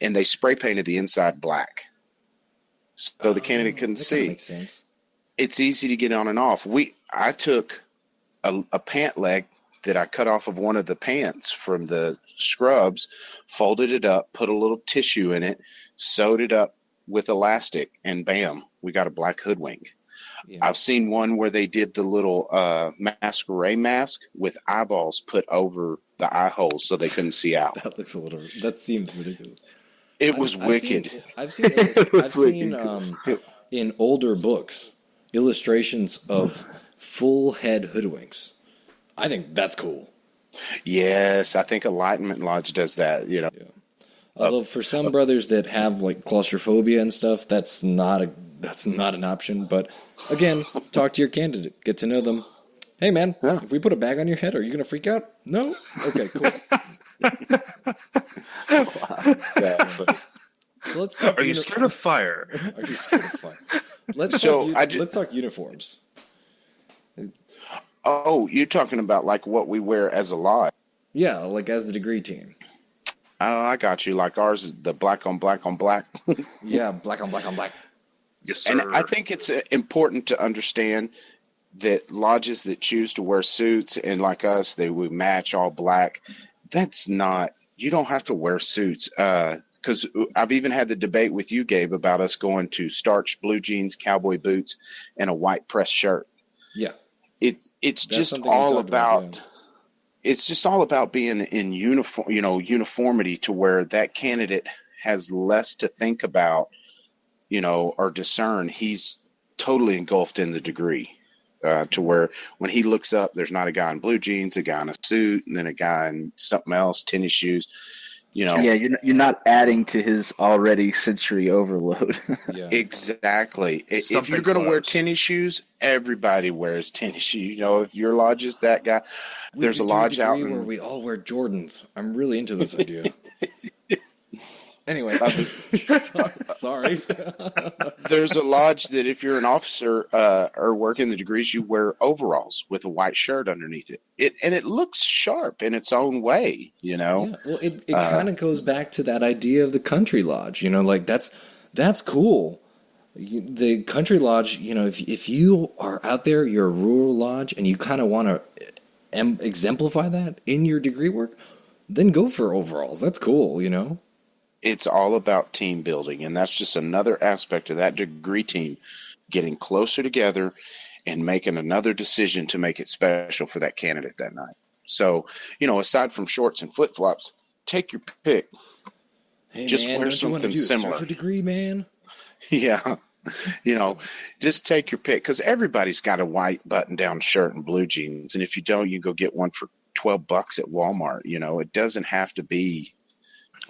[SPEAKER 1] and they spray painted the inside black, so the candidate couldn't see.
[SPEAKER 3] Makes sense.
[SPEAKER 1] It's easy to get on and off. I took a pant leg that I cut off of one of the pants from the scrubs, folded it up, put a little tissue in it, sewed it up with elastic, and bam, we got a black hoodwink. Yeah. I've seen one where they did the little masquerade mask with eyeballs put over the eye holes so they couldn't see out.
[SPEAKER 3] That seems ridiculous.
[SPEAKER 1] It was wicked.
[SPEAKER 3] I've seen in older books illustrations of full head hoodwinks. I think that's cool.
[SPEAKER 1] Yes, I think Enlightenment Lodge does that,
[SPEAKER 3] Yeah. Although for some brothers that have like claustrophobia and stuff, that's not an option. But again, talk to your candidate, get to know them. Hey man, if we put a bag on your head, are you going to freak out? No? Okay, cool. So let's talk.
[SPEAKER 2] Are you scared of fire?
[SPEAKER 3] Are you scared of fire? Let's talk uniforms.
[SPEAKER 1] Oh, you're talking about like what we wear as a lodge?
[SPEAKER 3] Yeah, like as the degree team.
[SPEAKER 1] Oh, I got you. Like ours is the black on black on black.
[SPEAKER 3] Yeah, black on black on black.
[SPEAKER 2] Yes, sir.
[SPEAKER 1] And I think it's important to understand that lodges that choose to wear suits and like us, they would match all black. That's not, you don't have to wear suits. Because I've even had the debate with you, Gabe, about us going to starched blue jeans, cowboy boots, and a white press shirt.
[SPEAKER 3] Yeah.
[SPEAKER 1] It's just all about it's just all about being in uniform, uniformity to where that candidate has less to think about, or discern. He's totally engulfed in the degree, to where when he looks up, there's not a guy in blue jeans, a guy in a suit, and then a guy in something else, tennis shoes.
[SPEAKER 5] Yeah,
[SPEAKER 4] you're not adding to his already sensory overload.
[SPEAKER 5] Yeah. Exactly. If you're going to wear tennis shoes, everybody wears tennis shoes. If your lodge is that guy, there's a lodge out
[SPEAKER 3] where we all wear Jordans. I'm really into this idea. Anyway, sorry.
[SPEAKER 5] There's a lodge that if you're an officer or working the degrees, you wear overalls with a white shirt underneath it. And it looks sharp in its own way, Yeah,
[SPEAKER 3] well, it kind of goes back to that idea of the country lodge. That's cool. The country lodge, if you are out there, you're a rural lodge, and you kind of want to exemplify that in your degree work, then go for overalls. That's cool,
[SPEAKER 5] It's all about team building, and that's just another aspect of that degree team getting closer together and making another decision to make it special for that candidate that night. So, aside from shorts and flip-flops, take your pick.
[SPEAKER 3] Hey,
[SPEAKER 5] just
[SPEAKER 3] man,
[SPEAKER 5] wear
[SPEAKER 3] don't
[SPEAKER 5] something
[SPEAKER 3] you want to do
[SPEAKER 5] similar.
[SPEAKER 3] A surfer degree, man?
[SPEAKER 5] Yeah. Just take your pick, because everybody's got a white button-down shirt and blue jeans, and if you don't, you go get one for $12 at Walmart. It doesn't have to be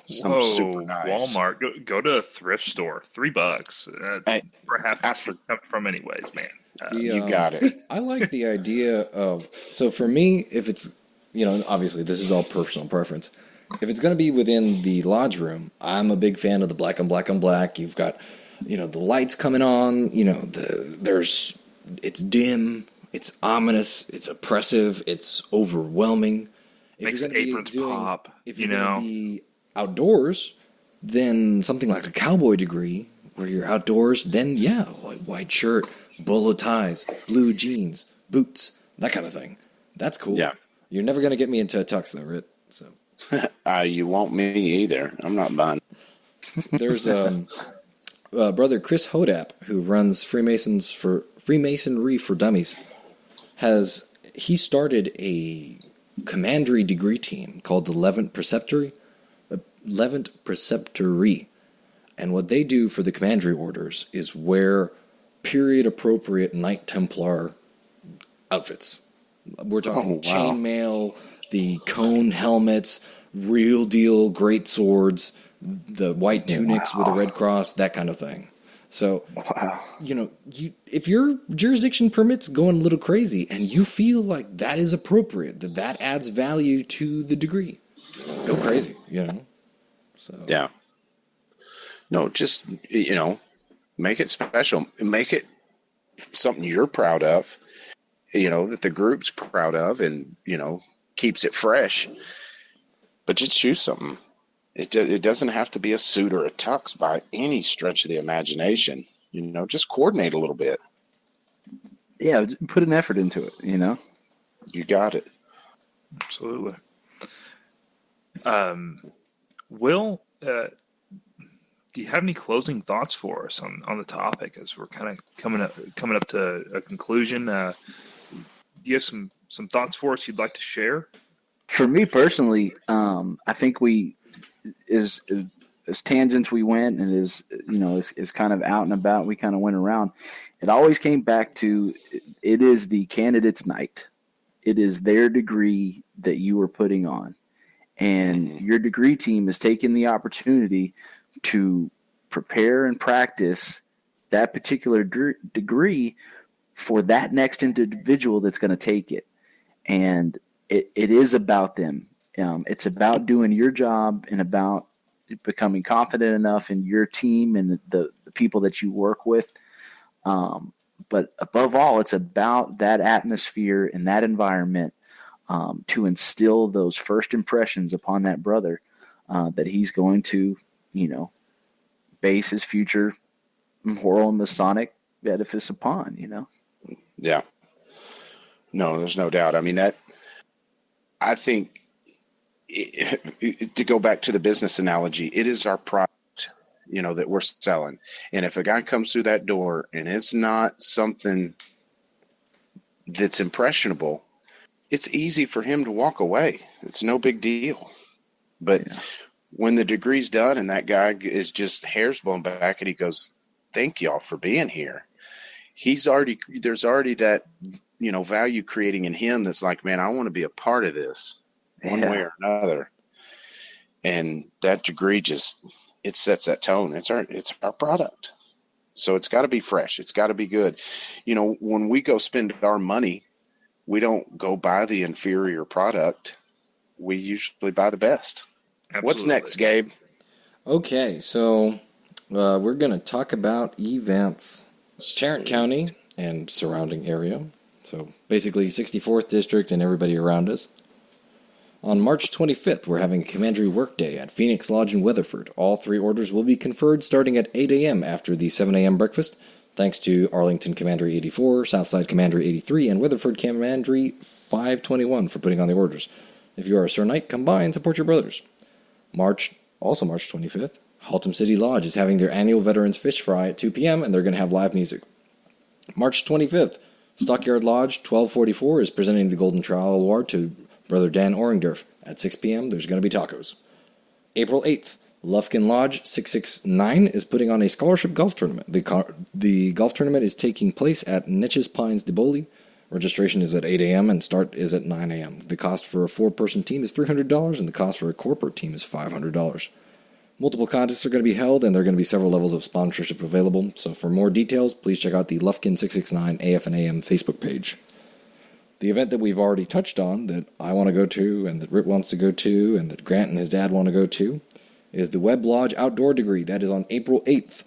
[SPEAKER 5] super nice.
[SPEAKER 2] Walmart. Go to a thrift store. $3. Perhaps from anyways, man.
[SPEAKER 5] You got it.
[SPEAKER 3] I like the idea of, so for me, if it's, obviously this is all personal preference. If it's going to be within the lodge room, I'm a big fan of the black on black on black. You've got, the lights coming on, it's dim, it's ominous, it's oppressive, it's overwhelming.
[SPEAKER 2] Makes the aprons pop,
[SPEAKER 3] If you're going to be outdoors, then something like a cowboy degree where you're outdoors, then white shirt, bolo ties, blue jeans, boots, that kind of thing. That's cool.
[SPEAKER 5] Yeah.
[SPEAKER 3] You're never going to get me into a tux though, Rhit. So.
[SPEAKER 5] You won't me either. I'm not buying.
[SPEAKER 3] There's brother Chris Hodap, who runs Freemasonry for Dummies. He started a commandery degree team called the 11th Preceptory. And what they do for the commandery orders is wear period-appropriate Knight Templar outfits. We're talking chainmail, the cone helmets, real deal great swords, the white tunics with a red cross, that kind of thing. So, if your jurisdiction permits going a little crazy and you feel like that is appropriate, that adds value to the degree, go crazy, So.
[SPEAKER 5] Yeah. No, just, make it special. Make it something you're proud of, that the group's proud of and, keeps it fresh. But just choose something. It doesn't have to be a suit or a tux by any stretch of the imagination. Just coordinate a little bit.
[SPEAKER 4] Yeah, put an effort into it,
[SPEAKER 5] You got it.
[SPEAKER 2] Absolutely. Will, do you have any closing thoughts for us on the topic as we're kind of coming up to a conclusion? Do you have some thoughts for us you'd like to share?
[SPEAKER 4] For me personally, I think as tangents we went and as kind of out and about, we kind of went around. It always came back to it is the candidate's night. It is their degree that you are putting on. And your degree team is taking the opportunity to prepare and practice that particular degree for that next individual that's going to take it. And it is about them. It's about doing your job and about becoming confident enough in your team and the people that you work with. But above all, it's about that atmosphere and that environment to instill those first impressions upon that brother that he's going to, base his future moral and Masonic edifice upon,
[SPEAKER 5] Yeah. No, there's no doubt. I mean, I think to go back to the business analogy, it is our product, that we're selling. And if a guy comes through that door and it's not something that's impressionable, it's easy for him to walk away. It's no big deal. But when the degree's done and that guy is just hairs blown back and he goes, "Thank y'all for being here," there's already that, value creating in him that's like, man, I want to be a part of this one way or another. And that degree it sets that tone. It's our product. So it's got to be fresh. It's got to be good. You know, when we go spend our money, we don't go buy the inferior product. We usually buy the best. Absolutely. What's next, Gabe?
[SPEAKER 3] Okay, so we're going to talk about events. Tarrant County and surrounding area. So basically 64th District and everybody around us. On March 25th, we're having a commandery workday at Phoenix Lodge in Weatherford. All 3 orders will be conferred starting at 8 a.m. after the 7 a.m. breakfast, thanks to Arlington Commandery 84, Southside Commandery 83, and Weatherford Commandery 521 for putting on the orders. If you are a Sir Knight, come by and support your brothers. Also March 25th, Haltom City Lodge is having their annual Veterans Fish Fry at 2 p.m., and they're going to have live music. March 25th, Stockyard Lodge 1244 is presenting the Golden Trowel Award to Brother Dan Orringdorf. At 6 p.m., there's going to be tacos. April 8th, Lufkin Lodge 669 is putting on a scholarship golf tournament. The golf tournament is taking place at Netches Pines de Boli. Registration is at 8 a.m. and start is at 9 a.m. The cost for a 4-person team is $300, and the cost for a corporate team is $500. Multiple contests are going to be held, and there are going to be several levels of sponsorship available. So for more details, please check out the Lufkin 669 AF and AM Facebook page. The event that we've already touched on, that I want to go to, and that Rhit wants to go to, and that Grant and his dad want to go to, is the Webb Lodge Outdoor Degree. That is on April 8th.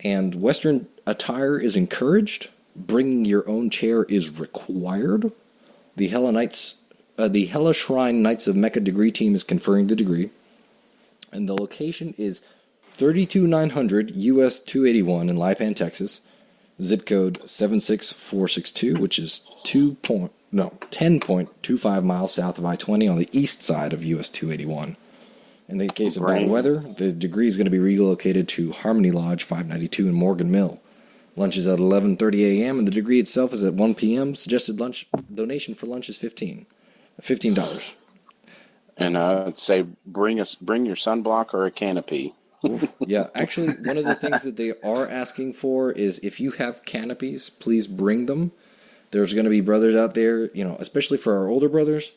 [SPEAKER 3] And Western attire is encouraged. Bringing your own chair is required. The Hella Shrine Knights of Mecca degree team is conferring the degree. And the location is 32900 US 281 in Lipan, Texas. Zip code 76462, which is 10.25 miles south of I-20 on the east side of US 281. In the case of bad weather, the degree is going to be relocated to Harmony Lodge 592 in Morgan Mill. Lunch is at 11:30 a.m. and the degree itself is at 1 p.m. Suggested lunch donation for lunch is $15.
[SPEAKER 5] And I'd say bring your sunblock or a canopy.
[SPEAKER 3] Yeah, actually, one of the things that they are asking for is if you have canopies, please bring them. There's going to be brothers out there, you know, especially for our older brothers,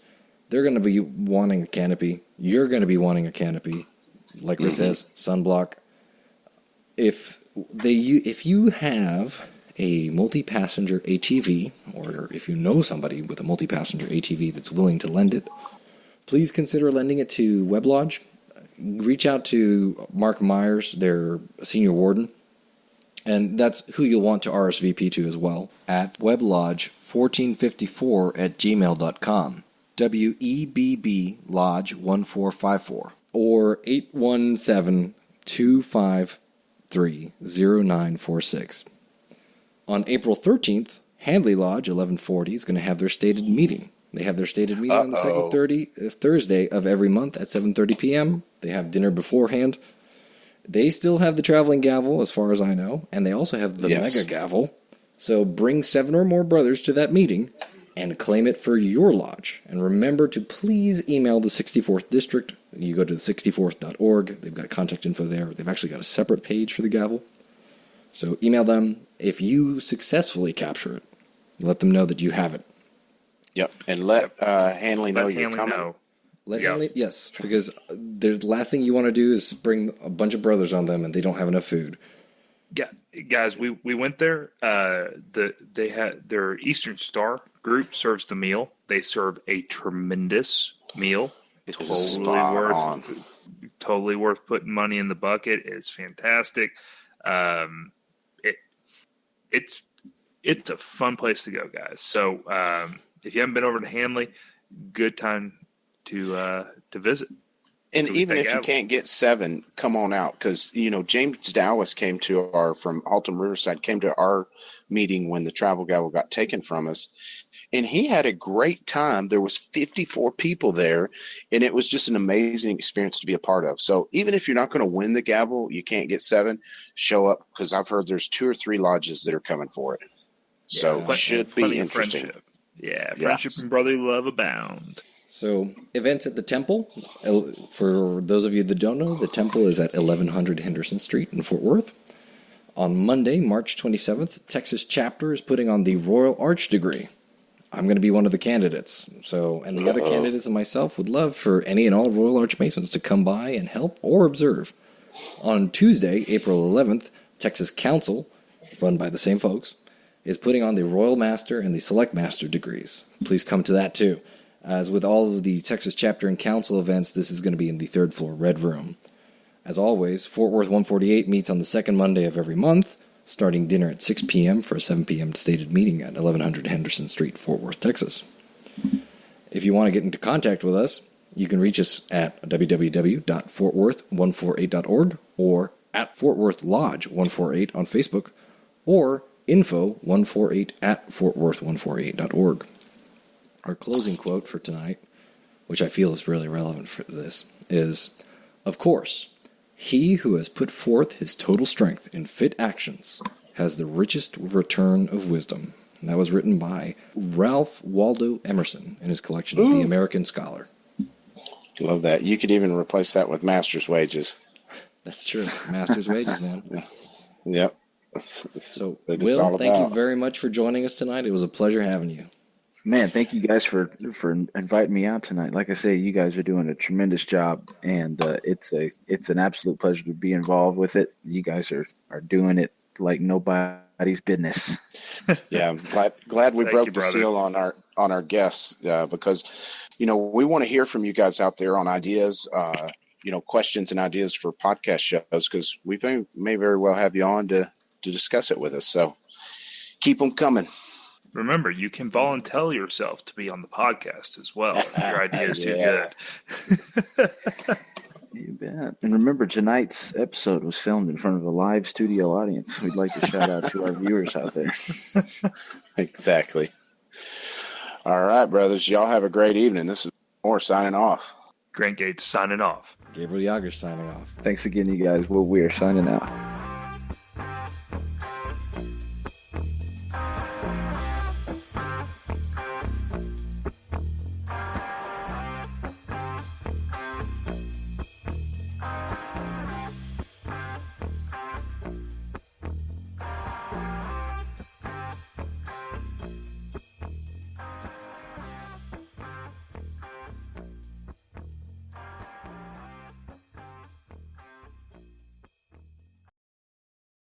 [SPEAKER 3] they're going to be wanting a canopy. You're going to be wanting a canopy. Like it says, sunblock. If you have a multi-passenger ATV, or if you know somebody with a multi-passenger ATV that's willing to lend it, please consider lending it to Webb Lodge. Reach out to Mark Myers, their senior warden, and that's who you'll want to RSVP to as well, at weblodge1454@gmail.com, WEBB Lodge 1454, or 817-253-0946. On April 13th, Handley Lodge 1140 is going to have their stated meeting. They have their stated meeting on the second Thursday of every month at 7:30 p.m. They have dinner beforehand. They still have the traveling gavel, as far as I know, and they also have the mega gavel. So bring 7 or more brothers to that meeting and claim it for your lodge. And remember to please email the 64th District. You go to 64th.org. They've got contact info there. They've actually got a separate page for the gavel. So email them. If you successfully capture it, let them know that you have it.
[SPEAKER 5] Yep, and let Hanley know you're coming.
[SPEAKER 3] Hanley, yes, because the last thing you want to do is bring a bunch of brothers on them and they don't have enough food.
[SPEAKER 2] Yeah, guys, we went there. They had their Eastern Star group serves the meal. They serve a tremendous meal. It's totally worth putting money in the bucket. It's fantastic. It's a fun place to go, guys. So if you haven't been over to Handley, good time to visit.
[SPEAKER 5] And even if you can't get 7, come on out, because James Dowis came to from Haltom Riverside came to our meeting when the travel gavel got taken from us, and he had a great time. There was 54 people there, and it was just an amazing experience to be a part of. So even if you're not going to win the gavel, you can't get 7, show up, because I've heard there's 2 or 3 lodges that are coming for it. So it should be interesting.
[SPEAKER 2] Friendship. Yeah, friendship and brotherly love abound.
[SPEAKER 3] So, events at the temple. For those of you that don't know, the temple is at 1100 Henderson Street in Fort Worth. On Monday, March 27th, Texas chapter is putting on the Royal Arch degree. I'm going to be one of the candidates. So, and the other candidates and myself would love for any and all Royal Archmasons to come by and help or observe. On Tuesday, April 11th, Texas Council, run by the same folks, is putting on the Royal Master and the Select Master degrees. Please come to that too. As with all of the Texas Chapter and Council events, this is going to be in the 3rd floor Red Room. As always, Fort Worth 148 meets on the second Monday of every month, starting dinner at 6 p.m. for a 7 p.m. stated meeting at 1100 Henderson Street, Fort Worth, Texas. If you want to get into contact with us, you can reach us at www.fortworth148.org or at Fort Worth Lodge 148 on Facebook or info148@fortworth148.org. Our closing quote for tonight, which I feel is really relevant for this, is, "Of course, he who has put forth his total strength in fit actions has the richest return of wisdom." And that was written by Ralph Waldo Emerson in his collection of The American Scholar.
[SPEAKER 5] Love that. You could even replace that with master's wages.
[SPEAKER 3] That's true. Master's wages, man.
[SPEAKER 5] Yep.
[SPEAKER 3] So, Will, thank you very much for joining us tonight. It was a pleasure having you.
[SPEAKER 4] Man, thank you guys for inviting me out tonight. Like I say, you guys are doing a tremendous job, and it's an absolute pleasure to be involved with it. You guys are doing it like nobody's business.
[SPEAKER 5] Yeah, I'm glad we broke the seal on our guests because we want to hear from you guys out there on ideas, questions and ideas for podcast shows, because we may very well have you on to discuss it with us. So keep them coming.
[SPEAKER 2] Remember, you can volunteer yourself to be on the podcast as well. If your idea is too good.
[SPEAKER 4] You bet. And remember, tonight's episode was filmed in front of a live studio audience. We'd like to shout out to our viewers out there.
[SPEAKER 5] Exactly. All right, brothers. Y'all have a great evening. This is Moore signing off.
[SPEAKER 2] Grant Gates signing off.
[SPEAKER 3] Gabriel Jagush signing off.
[SPEAKER 4] Thanks again, you guys. We're signing out.